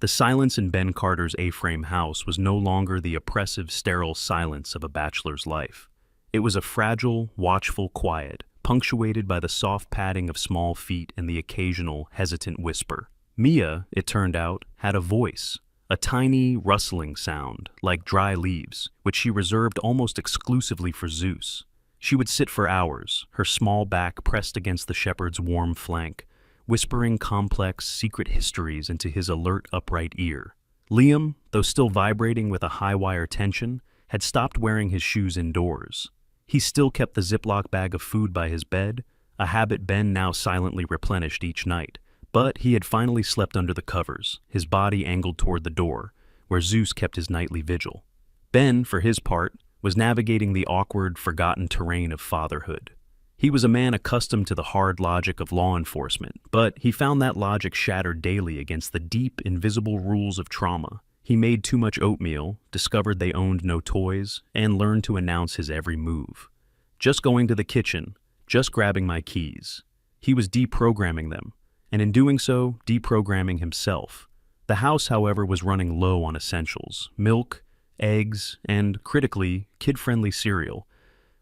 [SPEAKER 1] The silence in Ben Carter's A-frame house was no longer the oppressive, sterile silence of a bachelor's life. It was a fragile, watchful quiet, punctuated by the soft padding of small feet and the occasional, hesitant whisper. Mia, it turned out, had a voice, a tiny, rustling sound, like dry leaves, which she reserved almost exclusively for Zeus. She would sit for hours, her small back pressed against the shepherd's warm flank, whispering complex, secret histories into his alert, upright ear. Liam, though still vibrating with a high-wire tension, had stopped wearing his shoes indoors. He still kept the Ziploc bag of food by his bed, a habit Ben now silently replenished each night, but he had finally slept under the covers, his body angled toward the door, where Zeus kept his nightly vigil. Ben, for his part, was navigating the awkward, forgotten terrain of fatherhood. He was a man accustomed to the hard logic of law enforcement, but he found that logic shattered daily against the deep, invisible rules of trauma. He made too much oatmeal, discovered they owned no toys, and learned to announce his every move. Just going to the kitchen, just grabbing my keys. He was deprogramming them, and in doing so, deprogramming himself. The house, however, was running low on essentials: milk, eggs, and, critically, kid-friendly cereal,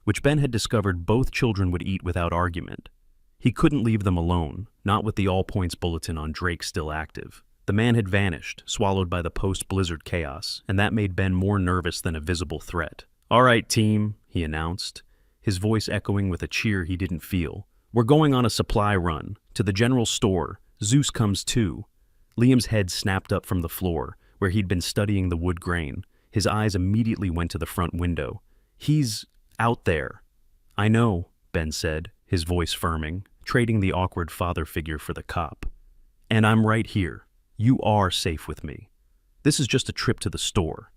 [SPEAKER 1] which Ben had discovered both children would eat without argument. He couldn't leave them alone, not with the all-points bulletin on Drake still active. The man had vanished, swallowed by the post-blizzard chaos, and that made Ben more nervous than a visible threat. "All right, team," he announced, his voice echoing with a cheer he didn't feel. "We're going on a supply run. To the general store. Zeus comes too." Liam's head snapped up from the floor, where he'd been studying the wood grain. His eyes immediately went to the front window. "He's out there." "I know," Ben said, his voice firming, trading the awkward father figure for the cop. "And I'm right here. You are safe with me. This is just a trip to the store."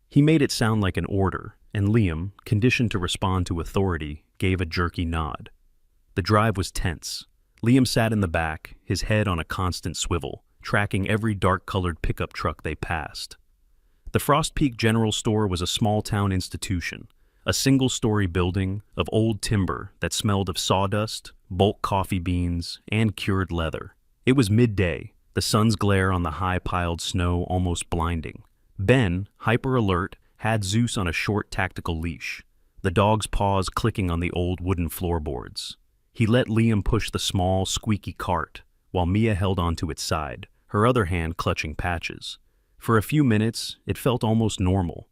[SPEAKER 1] He made it sound like an order, and Liam, conditioned to respond to authority, gave a jerky nod. The drive was tense. Liam sat in the back, his head on a constant swivel, tracking every dark-colored pickup truck they passed. The Frost Peak General Store was a small-town institution, a single-story building of old timber that smelled of sawdust, bulk coffee beans, and cured leather. It was midday, the sun's glare on the high-piled snow almost blinding. Ben, hyper-alert, had Zeus on a short tactical leash, the dog's paws clicking on the old wooden floorboards. He let Liam push the small, squeaky cart, while Mia held onto its side, her other hand clutching Patches. For a few minutes, it felt almost normal.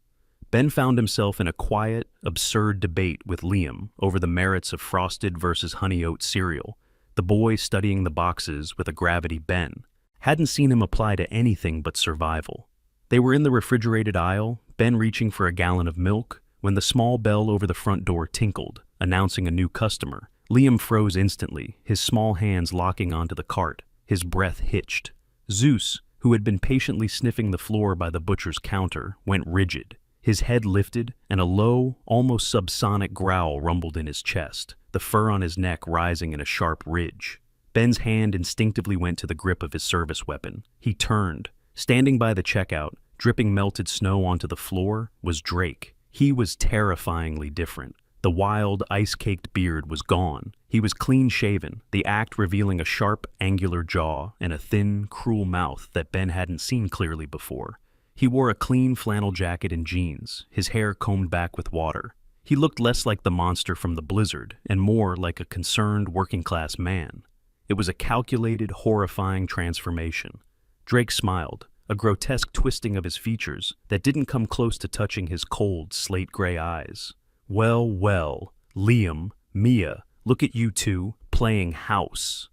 [SPEAKER 1] Ben found himself in a quiet, absurd debate with Liam over the merits of frosted versus honey oat cereal. The boy, studying the boxes with a gravity Ben, hadn't seen him apply to anything but survival. They were in the refrigerated aisle, Ben reaching for a gallon of milk, when the small bell over the front door tinkled, announcing a new customer. Liam froze instantly, his small hands locking onto the cart. His breath hitched. Zeus, who had been patiently sniffing the floor by the butcher's counter, went rigid. His head lifted, and a low, almost subsonic growl rumbled in his chest, the fur on his neck rising in a sharp ridge. Ben's hand instinctively went to the grip of his service weapon. He turned. Standing by the checkout, dripping melted snow onto the floor, was Drake. He was terrifyingly different. The wild, ice-caked beard was gone. He was clean-shaven, the act revealing a sharp, angular jaw and a thin, cruel mouth that Ben hadn't seen clearly before. He wore a clean flannel jacket and jeans, his hair combed back with water. He looked less like the monster from the blizzard and more like a concerned, working-class man. It was a calculated, horrifying transformation. Drake smiled, a grotesque twisting of his features that didn't come close to touching his cold, slate-gray eyes. Well, well, Liam, Mia, look at you two, playing house.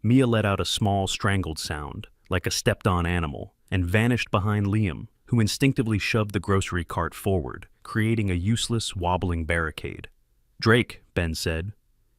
[SPEAKER 1] Mia let out a small, strangled sound, like a stepped-on animal, and vanished behind Liam, who instinctively shoved the grocery cart forward, creating a useless, wobbling barricade. Drake, Ben said.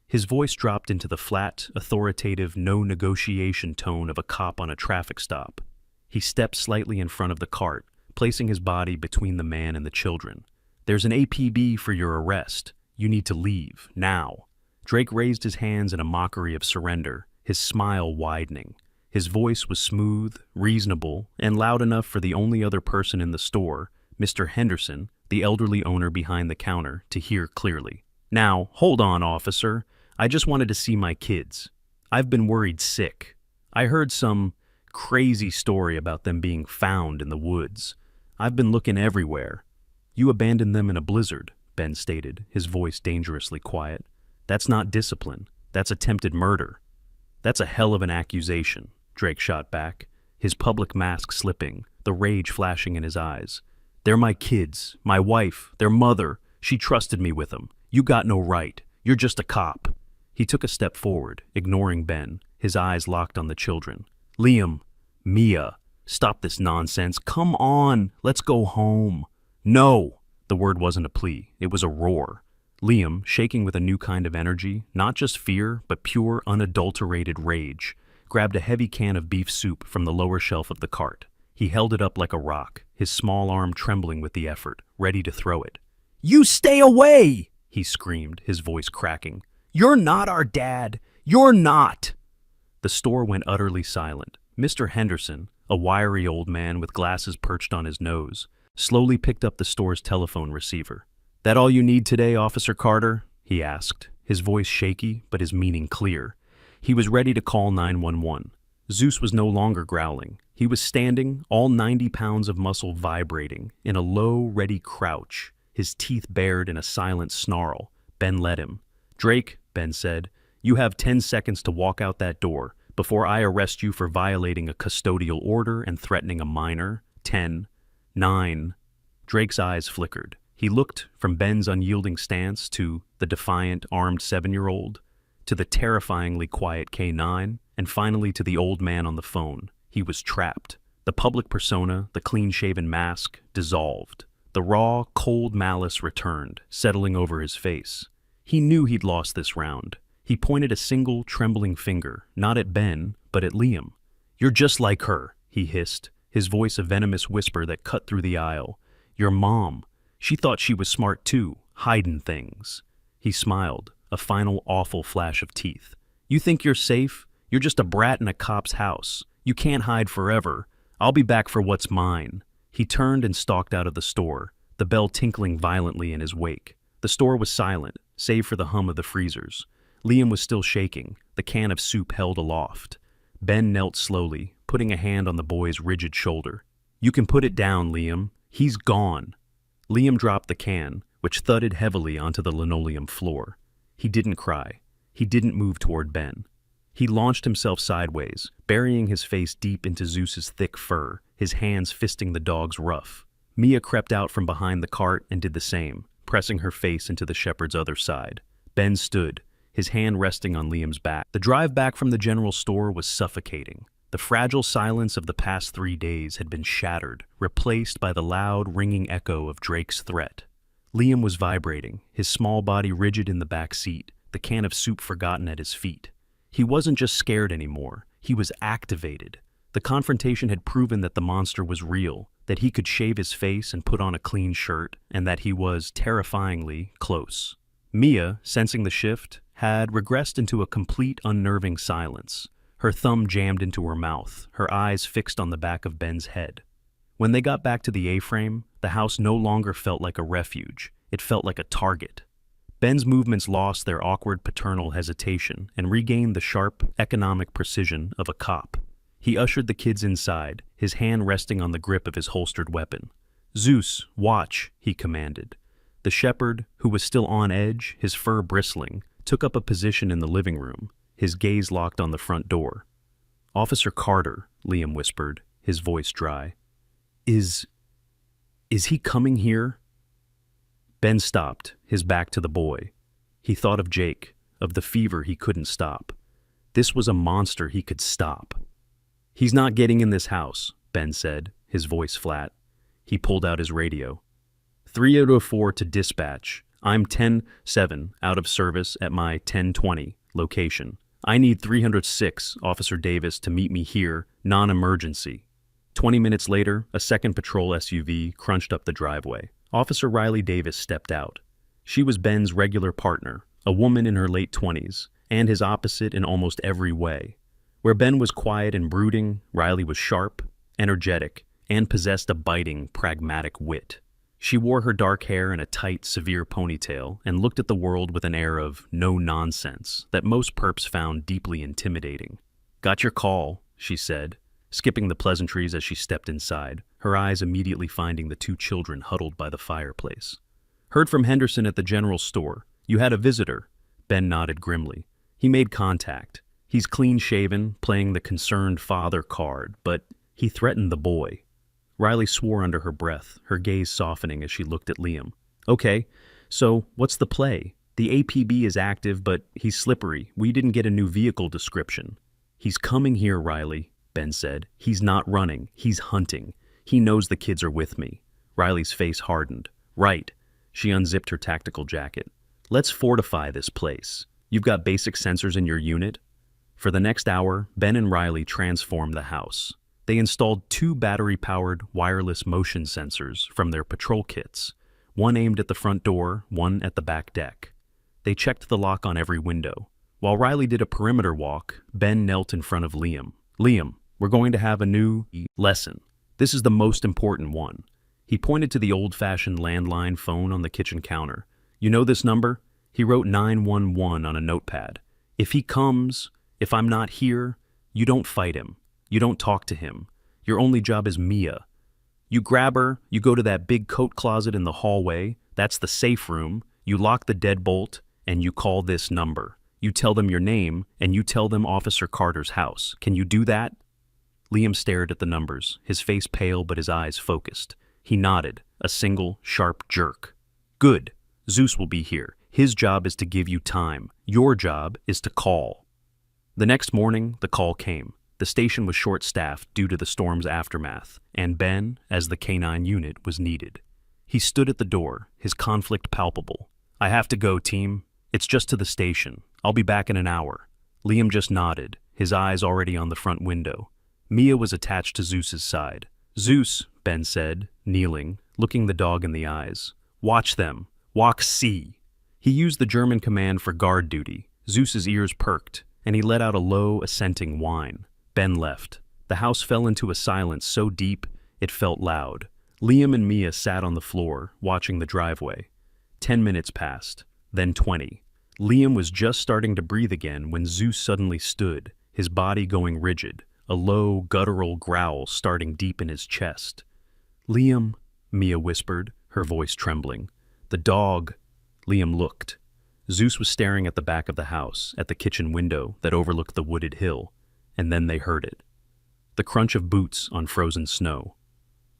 [SPEAKER 1] His voice dropped into the flat, authoritative, no-negotiation tone of a cop on a traffic stop. He stepped slightly in front of the cart, placing his body between the man and the children. There's an APB for your arrest. You need to leave, now. Drake raised his hands in a mockery of surrender, his smile widening. His voice was smooth, reasonable, and loud enough for the only other person in the store, Mr. Henderson, the elderly owner behind the counter, to hear clearly. Now, hold on, officer. I just wanted to see my kids. I've been worried sick. I heard some crazy story about them being found in the woods. I've been looking everywhere. You abandoned them in a blizzard, Ben stated, his voice dangerously quiet. That's not discipline. That's attempted murder. That's a hell of an accusation, Drake shot back, his public mask slipping, the rage flashing in his eyes. They're my kids, my wife, their mother. She trusted me with them. You got no right. You're just a cop. He took a step forward, ignoring Ben, his eyes locked on the children. Liam, Mia, stop this nonsense. Come on, let's go home. No! The word wasn't a plea, it was a roar. Liam, shaking with a new kind of energy, not just fear, but pure, unadulterated rage, grabbed a heavy can of beef soup from the lower shelf of the cart. He held it up like a rock, his small arm trembling with the effort, ready to throw it. You stay away! He screamed, his voice cracking. You're not our dad! You're not! The store went utterly silent. Mr. Henderson, a wiry old man with glasses perched on his nose, slowly picked up the store's telephone receiver. That all you need today, Officer Carter? He asked, his voice shaky but his meaning clear. He was ready to call 911. Zeus was no longer growling. He was standing, all 90 pounds of muscle vibrating, in a low, ready crouch, his teeth bared in a silent snarl. Ben led him. Drake, Ben said, you have 10 seconds to walk out that door before I arrest you for violating a custodial order and threatening a minor. 10, 9. Drake's eyes flickered. He looked from Ben's unyielding stance to the defiant, armed 7-year-old, to the terrifyingly quiet K9, and finally to the old man on the phone. He was trapped. The public persona, the clean-shaven mask, dissolved. The raw, cold malice returned, settling over his face. He knew he'd lost this round. He pointed a single, trembling finger, not at Ben, but at Liam. You're just like her, he hissed, his voice a venomous whisper that cut through the aisle. Your mom. She thought she was smart too, hiding things. He smiled, a final awful flash of teeth. You think you're safe? You're just a brat in a cop's house. You can't hide forever. I'll be back for what's mine. He turned and stalked out of the store, the bell tinkling violently in his wake. The store was silent, save for the hum of the freezers. Liam was still shaking, the can of soup held aloft. Ben knelt slowly, putting a hand on the boy's rigid shoulder. You can put it down, Liam. He's gone. Liam dropped the can, which thudded heavily onto the linoleum floor. He didn't cry. He didn't move toward Ben. He launched himself sideways, burying his face deep into Zeus's thick fur, his hands fisting the dog's ruff. Mia crept out from behind the cart and did the same, pressing her face into the shepherd's other side. Ben stood, his hand resting on Liam's back. The drive back from the general store was suffocating. The fragile silence of the past 3 days had been shattered, replaced by the loud, ringing echo of Drake's threat. Liam was vibrating, his small body rigid in the back seat, the can of soup forgotten at his feet. He wasn't just scared anymore, he was activated. The confrontation had proven that the monster was real, that he could shave his face and put on a clean shirt, and that he was terrifyingly close. Mia, sensing the shift, had regressed into a complete unnerving silence, her thumb jammed into her mouth, her eyes fixed on the back of Ben's head. When they got back to the A-frame, the house no longer felt like a refuge, it felt like a target. Ben's movements lost their awkward paternal hesitation and regained the sharp, economic precision of a cop. He ushered the kids inside, his hand resting on the grip of his holstered weapon. "Zeus, watch," he commanded. The shepherd, who was still on edge, his fur bristling, took up a position in the living room, his gaze locked on the front door. "Officer Carter," Liam whispered, his voice dry. Is he coming here?" Ben stopped, his back to the boy. He thought of Jake, of the fever he couldn't stop. This was a monster he could stop. "He's not getting in this house," Ben said, his voice flat. He pulled out his radio. 304 to dispatch. I'm 10-7 out of service at my 1020 location. I need 306 Officer Davis to meet me here, non-emergency. 20 minutes later, a second patrol SUV crunched up the driveway. Officer Riley Davis stepped out. She was Ben's regular partner, a woman in her late 20s, and his opposite in almost every way. Where Ben was quiet and brooding, Riley was sharp, energetic, and possessed a biting, pragmatic wit. She wore her dark hair in a tight, severe ponytail and looked at the world with an air of no-nonsense that most perps found deeply intimidating. "Got your call," she said, skipping the pleasantries as she stepped inside, her eyes immediately finding the 2 children huddled by the fireplace. "Heard from Henderson at the general store. You had a visitor." Ben nodded grimly. He made contact. He's clean-shaven, playing the concerned father card, but he threatened the boy. Riley swore under her breath, her gaze softening as she looked at Liam. "Okay, so what's the play? The APB is active, but he's slippery. We didn't get a new vehicle description." "He's coming here, Riley," Ben said. "He's not running. He's hunting. He knows the kids are with me." Riley's face hardened. "Right." She unzipped her tactical jacket. "Let's fortify this place. You've got basic sensors in your unit?" For the next hour, Ben and Riley transformed the house. They installed 2 battery-powered wireless motion sensors from their patrol kits, one aimed at the front door, one at the back deck. They checked the lock on every window. While Riley did a perimeter walk, Ben knelt in front of Liam. "Liam, we're going to have a new lesson. This is the most important one." He pointed to the old-fashioned landline phone on the kitchen counter. "You know this number?" He wrote 911 on a notepad. "If he comes, if I'm not here, you don't fight him. You don't talk to him. Your only job is Mia. You grab her, you go to that big coat closet in the hallway, that's the safe room, you lock the deadbolt, and you call this number. You tell them your name, and you tell them Officer Carter's house. Can you do that?" Liam stared at the numbers, his face pale but his eyes focused. He nodded, a single, sharp jerk. "Good. Zeus will be here. His job is to give you time. Your job is to call." The next morning, the call came. The station was short-staffed due to the storm's aftermath, and Ben, as the K-9 unit, was needed. He stood at the door, his conflict palpable. "I have to go, team. It's just to the station. I'll be back in an hour." Liam just nodded, his eyes already on the front window. Mia was attached to Zeus's side. "Zeus," Ben said, kneeling, looking the dog in the eyes. "Watch them. Walk C." He used the German command for guard duty. Zeus's ears perked, and he let out a low, assenting whine. Ben left. The house fell into a silence so deep it felt loud. Liam and Mia sat on the floor, watching the driveway. 10 minutes passed, then 20. Liam was just starting to breathe again when Zeus suddenly stood, his body going rigid, a low, guttural growl starting deep in his chest. "Liam," Mia whispered, her voice trembling. "The dog." Liam looked. Zeus was staring at the back of the house, at the kitchen window that overlooked the wooded hill. And then they heard it. The crunch of boots on frozen snow.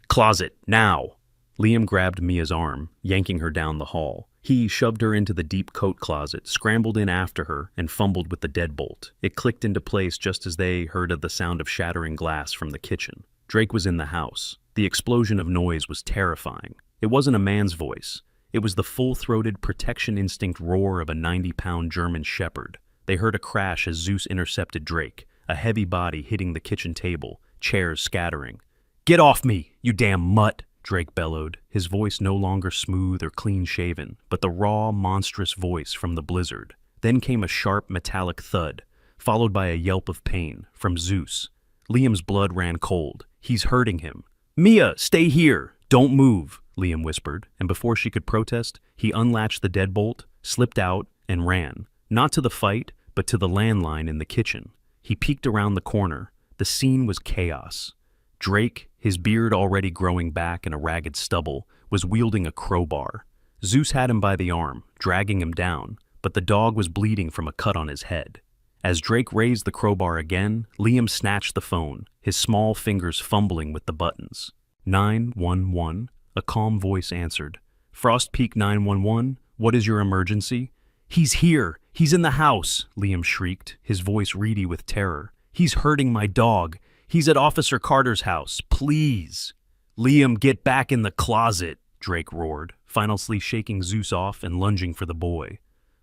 [SPEAKER 1] "Closet, now!" Liam grabbed Mia's arm, yanking her down the hall. He shoved her into the deep coat closet, scrambled in after her, and fumbled with the deadbolt. It clicked into place just as they heard the sound of shattering glass from the kitchen. Drake was in the house. The explosion of noise was terrifying. It wasn't a man's voice. It was the full-throated protection instinct roar of a 90-pound German shepherd. They heard a crash as Zeus intercepted Drake, a heavy body hitting the kitchen table, chairs scattering. "Get off me, you damn mutt!" Drake bellowed, his voice no longer smooth or clean-shaven, but the raw, monstrous voice from the blizzard. Then came a sharp, metallic thud, followed by a yelp of pain from Zeus. Liam's blood ran cold. "He's hurting him." "Mia, stay here! Don't move!" Liam whispered, and before she could protest, he unlatched the deadbolt, slipped out, and ran. Not to the fight, but to the landline in the kitchen. He peeked around the corner. The scene was chaos. Drake, his beard already growing back in a ragged stubble, was wielding a crowbar. Zeus had him by the arm, dragging him down, but the dog was bleeding from a cut on his head. As Drake raised the crowbar again, Liam snatched the phone, his small fingers fumbling with the buttons. 911, a calm voice answered. "Frost Peak 911, what is your emergency?" "He's here! He's in the house!" Liam shrieked, his voice reedy with terror. "He's hurting my dog! He's at Officer Carter's house! Please!" "Liam, get back in the closet!" Drake roared, finally shaking Zeus off and lunging for the boy.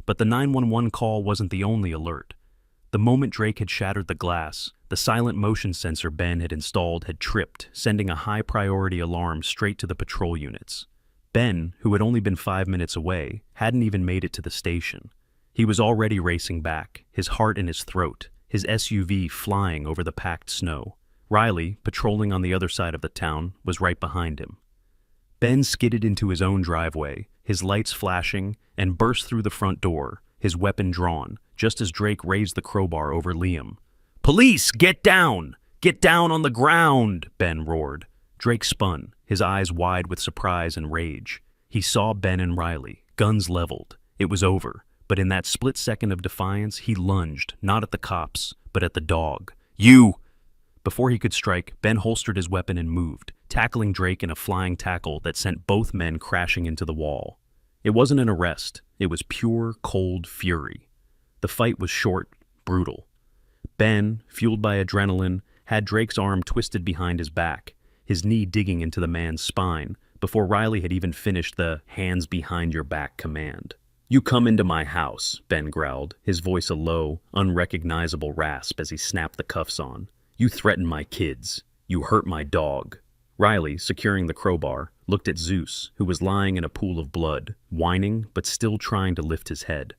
[SPEAKER 1] But the 911 call wasn't the only alert. The moment Drake had shattered the glass, the silent motion sensor Ben had installed had tripped, sending a high-priority alarm straight to the patrol units. Ben, who had only been 5 minutes away, hadn't even made it to the station. He was already racing back, his heart in his throat, his SUV flying over the packed snow. Riley, patrolling on the other side of the town, was right behind him. Ben skidded into his own driveway, his lights flashing, and burst through the front door, his weapon drawn, just as Drake raised the crowbar over Liam. "Police, get down! Get down on the ground!" Ben roared. Drake spun, his eyes wide with surprise and rage. He saw Ben and Riley, guns leveled. It was over, but in that split second of defiance, he lunged, not at the cops, but at the dog. "You!" Before he could strike, Ben holstered his weapon and moved, tackling Drake in a flying tackle that sent both men crashing into the wall. It wasn't an arrest. It was pure, cold fury. The fight was short, brutal. Ben, fueled by adrenaline, had Drake's arm twisted behind his back, his knee digging into the man's spine, before Riley had even finished the "hands behind your back" command. "You come into my house," Ben growled, his voice a low, unrecognizable rasp as he snapped the cuffs on. "You threaten my kids. You hurt my dog." Riley, securing the crowbar, looked at Zeus, who was lying in a pool of blood, whining but still trying to lift his head.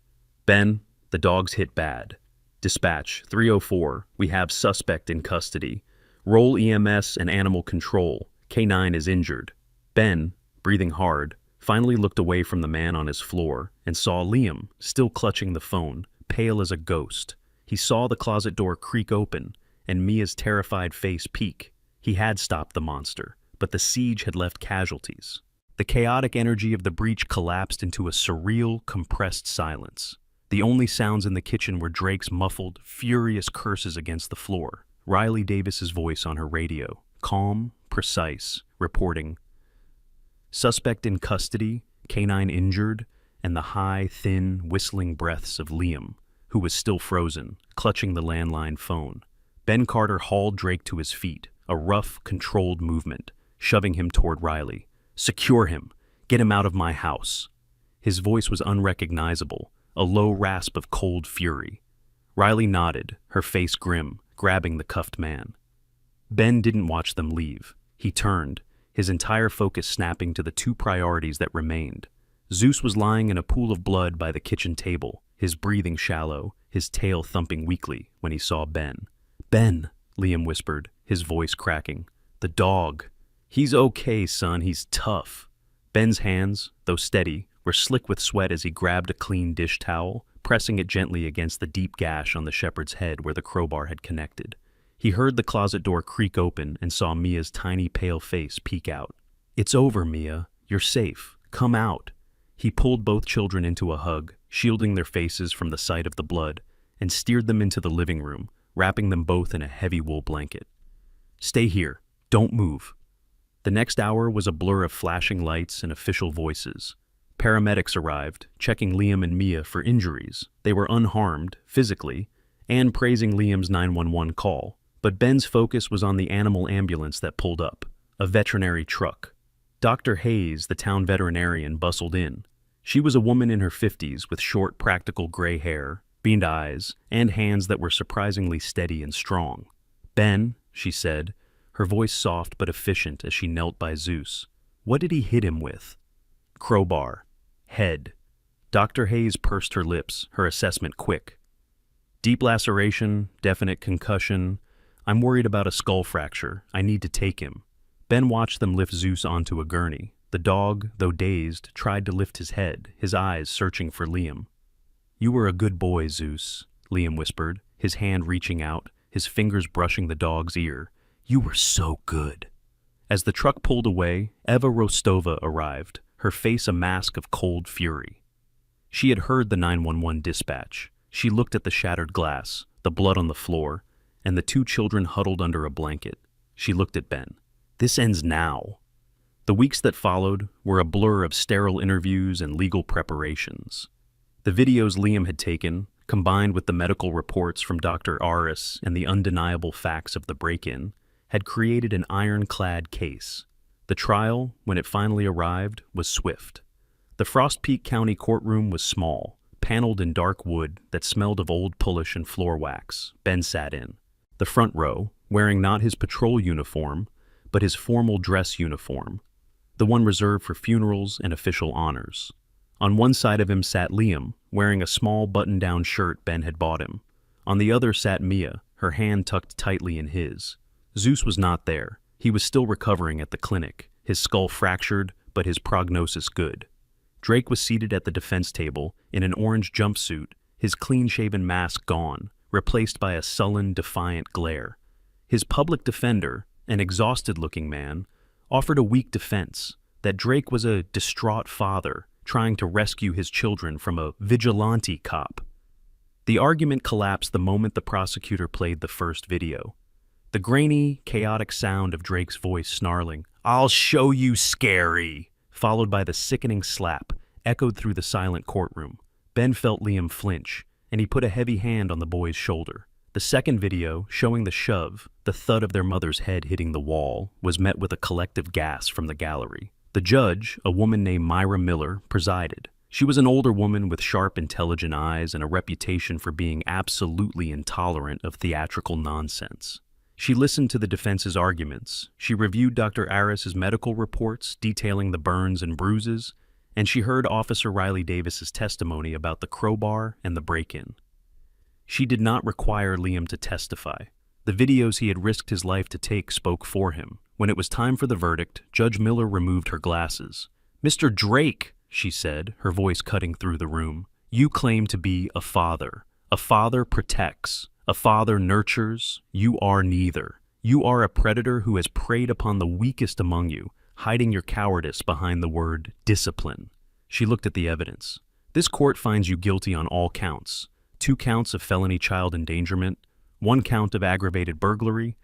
[SPEAKER 1] "Ben, the dog's hit bad. Dispatch 304, we have suspect in custody. Roll EMS and animal control. K9 is injured." Ben, breathing hard, finally looked away from the man on his floor and saw Liam, still clutching the phone, pale as a ghost. He saw the closet door creak open and Mia's terrified face peek. He had stopped the monster, but the siege had left casualties. The chaotic energy of the breach collapsed into a surreal, compressed silence. The only sounds in the kitchen were Drake's muffled, furious curses against the floor. Riley Davis's voice on her radio, calm, precise, reporting, "Suspect in custody, K9 injured," and the high, thin, whistling breaths of Liam, who was still frozen, clutching the landline phone. Ben Carter hauled Drake to his feet, a rough, controlled movement, shoving him toward Riley. "Secure him. Get him out of my house." His voice was unrecognizable, a low rasp of cold fury. Riley nodded, her face grim, grabbing the cuffed man. Ben didn't watch them leave. He turned, his entire focus snapping to the two priorities that remained. Zeus was lying in a pool of blood by the kitchen table, his breathing shallow, his tail thumping weakly when he saw Ben. "Ben," Liam whispered, his voice cracking. "The dog. He's okay, son, he's tough." Ben's hands, though steady, were slick with sweat as he grabbed a clean dish towel, pressing it gently against the deep gash on the shepherd's head where the crowbar had connected. He heard the closet door creak open and saw Mia's tiny pale face peek out. "It's over, Mia. You're safe. Come out." He pulled both children into a hug, shielding their faces from the sight of the blood, and steered them into the living room, wrapping them both in a heavy wool blanket. "Stay here. Don't move." The next hour was a blur of flashing lights and official voices. Paramedics arrived, checking Liam and Mia for injuries. They were unharmed, physically, and praising Liam's 911 call. But Ben's focus was on the animal ambulance that pulled up, a veterinary truck. Dr. Hayes, the town veterinarian, bustled in. She was a woman in her 50s with short, practical gray hair, beamed eyes, and hands that were surprisingly steady and strong. "Ben," she said, her voice soft but efficient as she knelt by Zeus. "What did he hit him with?" "Crowbar. Head." Dr. Hayes pursed her lips, her assessment quick. "Deep laceration, definite concussion. I'm worried about a skull fracture. I need to take him." Ben watched them lift Zeus onto a gurney. The dog, though dazed, tried to lift his head, his eyes searching for Liam. "You were a good boy, Zeus," Liam whispered, his hand reaching out, his fingers brushing the dog's ear. "You were so good." As the truck pulled away, Eva Rostova arrived, her face a mask of cold fury. She had heard the 911 dispatch. She looked at the shattered glass, the blood on the floor, and the two children huddled under a blanket. She looked at Ben. "This ends now." The weeks that followed were a blur of sterile interviews and legal preparations. The videos Liam had taken, combined with the medical reports from Dr. Aris and the undeniable facts of the break-in, had created an ironclad case. The trial, when it finally arrived, was swift. The Frost Peak County courtroom was small, paneled in dark wood that smelled of old polish and floor wax. Ben sat in the front row, wearing not his patrol uniform, but his formal dress uniform, the one reserved for funerals and official honors. On one side of him sat Liam, wearing a small button-down shirt Ben had bought him. On the other sat Mia, her hand tucked tightly in his. Zeus was not there. He was still recovering at the clinic, his skull fractured, but his prognosis good. Drake was seated at the defense table in an orange jumpsuit, his clean-shaven mask gone, replaced by a sullen, defiant glare. His public defender, an exhausted-looking man, offered a weak defense, that Drake was a distraught father trying to rescue his children from a vigilante cop. The argument collapsed the moment the prosecutor played the first video. The grainy, chaotic sound of Drake's voice snarling, "I'll show you, scary," followed by the sickening slap, echoed through the silent courtroom. Ben felt Liam flinch, and he put a heavy hand on the boy's shoulder. The second video, showing the shove, the thud of their mother's head hitting the wall, was met with a collective gasp from the gallery. The judge, a woman named Myra Miller, presided. She was an older woman with sharp, intelligent eyes and a reputation for being absolutely intolerant of theatrical nonsense. She listened to the defense's arguments. She reviewed Dr. Aris's medical reports detailing the burns and bruises, and she heard Officer Riley Davis's testimony about the crowbar and the break-in. She did not require Liam to testify. The videos he had risked his life to take spoke for him. When it was time for the verdict, Judge Miller removed her glasses. "Mr. Drake," she said, her voice cutting through the room, "you claim to be a father. A father protects. A father nurtures. You are neither. You are a predator who has preyed upon the weakest among you, hiding your cowardice behind the word discipline." She looked at the evidence. "This court finds you guilty on all counts. 2 counts of felony child endangerment, 1 count of aggravated burglary,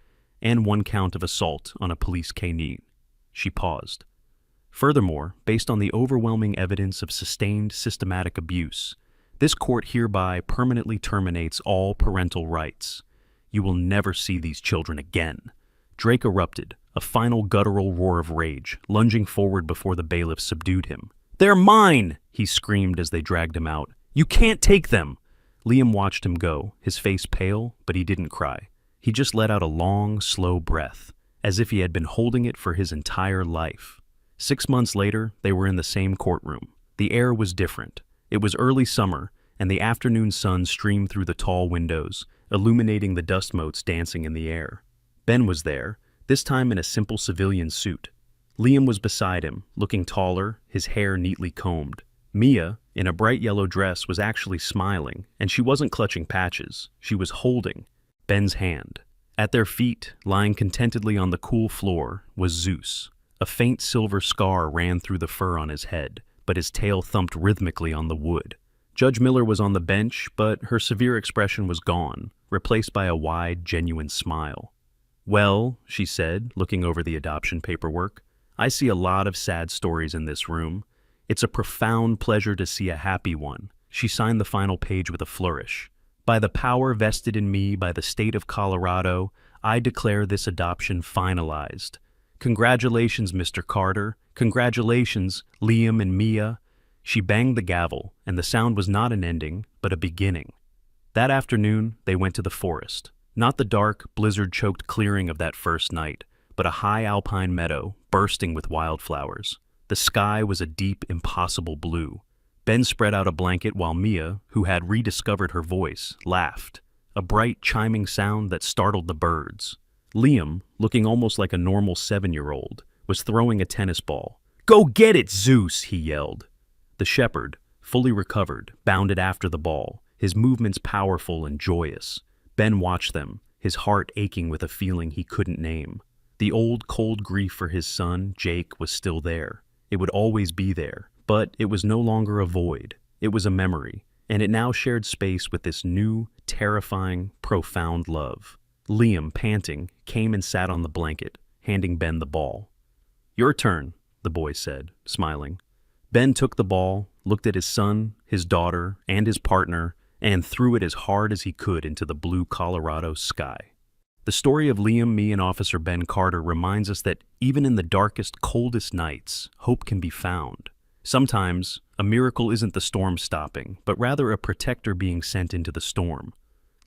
[SPEAKER 1] and 1 count of assault on a police canine." She paused. "Furthermore, based on the overwhelming evidence of sustained systematic abuse, this court hereby permanently terminates all parental rights. You will never see these children again." Drake erupted, a final guttural roar of rage, lunging forward before the bailiff subdued him. "They're mine!" he screamed as they dragged him out. "You can't take them!" Liam watched him go, his face pale, but he didn't cry. He just let out a long, slow breath, as if he had been holding it for his entire life. 6 months later, they were in the same courtroom. The air was different. It was early summer, and the afternoon sun streamed through the tall windows, illuminating the dust motes dancing in the air. Ben was there, this time in a simple civilian suit. Liam was beside him, looking taller, his hair neatly combed. Mia, in a bright yellow dress, was actually smiling, and she wasn't clutching patches. She was holding Ben's hand. At their feet, lying contentedly on the cool floor, was Zeus. A faint silver scar ran through the fur on his head, but his tail thumped rhythmically on the wood. Judge Miller was on the bench, but her severe expression was gone, replaced by a wide, genuine smile. "Well," she said, looking over the adoption paperwork, I see a lot of sad stories in this room. It's a profound pleasure to see a happy one. She signed the final page with a flourish. By the power vested in me by the state of Colorado, I declare this adoption finalized. Congratulations, Mr. Carter. Congratulations, Liam and Mia. She banged the gavel, and the sound was not an ending, but a beginning. That afternoon, they went to the forest. Not the dark, blizzard-choked clearing of that first night, but a high alpine meadow bursting with wildflowers. The sky was a deep, impossible blue. Ben spread out a blanket while Mia, who had rediscovered her voice, laughed. A bright, chiming sound that startled the birds. Liam, looking almost like a normal 7-year-old, was throwing a tennis ball. "Go get it, Zeus!" he yelled. The shepherd, fully recovered, bounded after the ball, his movements powerful and joyous. Ben watched them, his heart aching with a feeling he couldn't name. The old, cold grief for his son, Jake, was still there. It would always be there, but it was no longer a void. It was a memory, and it now shared space with this new, terrifying, profound love. Liam, panting, came and sat on the blanket, handing Ben the ball. "Your turn," the boy said, smiling. Ben took the ball, looked at his son, his daughter, and his partner, and threw it as hard as he could into the blue Colorado sky. The story of Liam, me, and Officer Ben Carter reminds us that even in the darkest, coldest nights, hope can be found. Sometimes, a miracle isn't the storm stopping, but rather a protector being sent into the storm.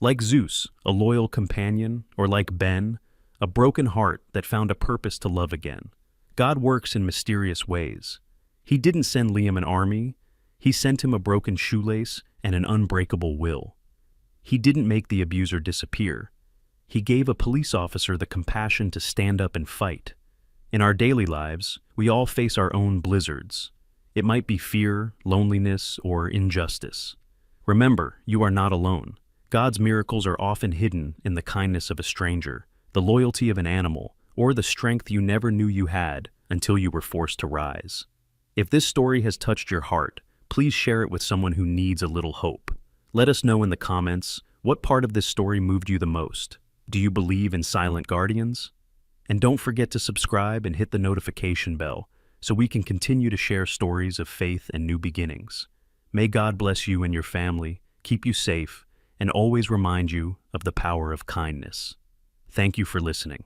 [SPEAKER 1] Like Zeus, a loyal companion, or like Ben, a broken heart that found a purpose to love again. God works in mysterious ways. He didn't send Liam an army. He sent him a broken shoelace and an unbreakable will. He didn't make the abuser disappear. He gave a police officer the compassion to stand up and fight. In our daily lives, we all face our own blizzards. It might be fear, loneliness, or injustice. Remember, you are not alone. God's miracles are often hidden in the kindness of a stranger, the loyalty of an animal, or the strength you never knew you had until you were forced to rise. If this story has touched your heart, please share it with someone who needs a little hope. Let us know in the comments what part of this story moved you the most. Do you believe in silent guardians? And don't forget to subscribe and hit the notification bell so we can continue to share stories of faith and new beginnings. May God bless you and your family, keep you safe, and always remind you of the power of kindness. Thank you for listening.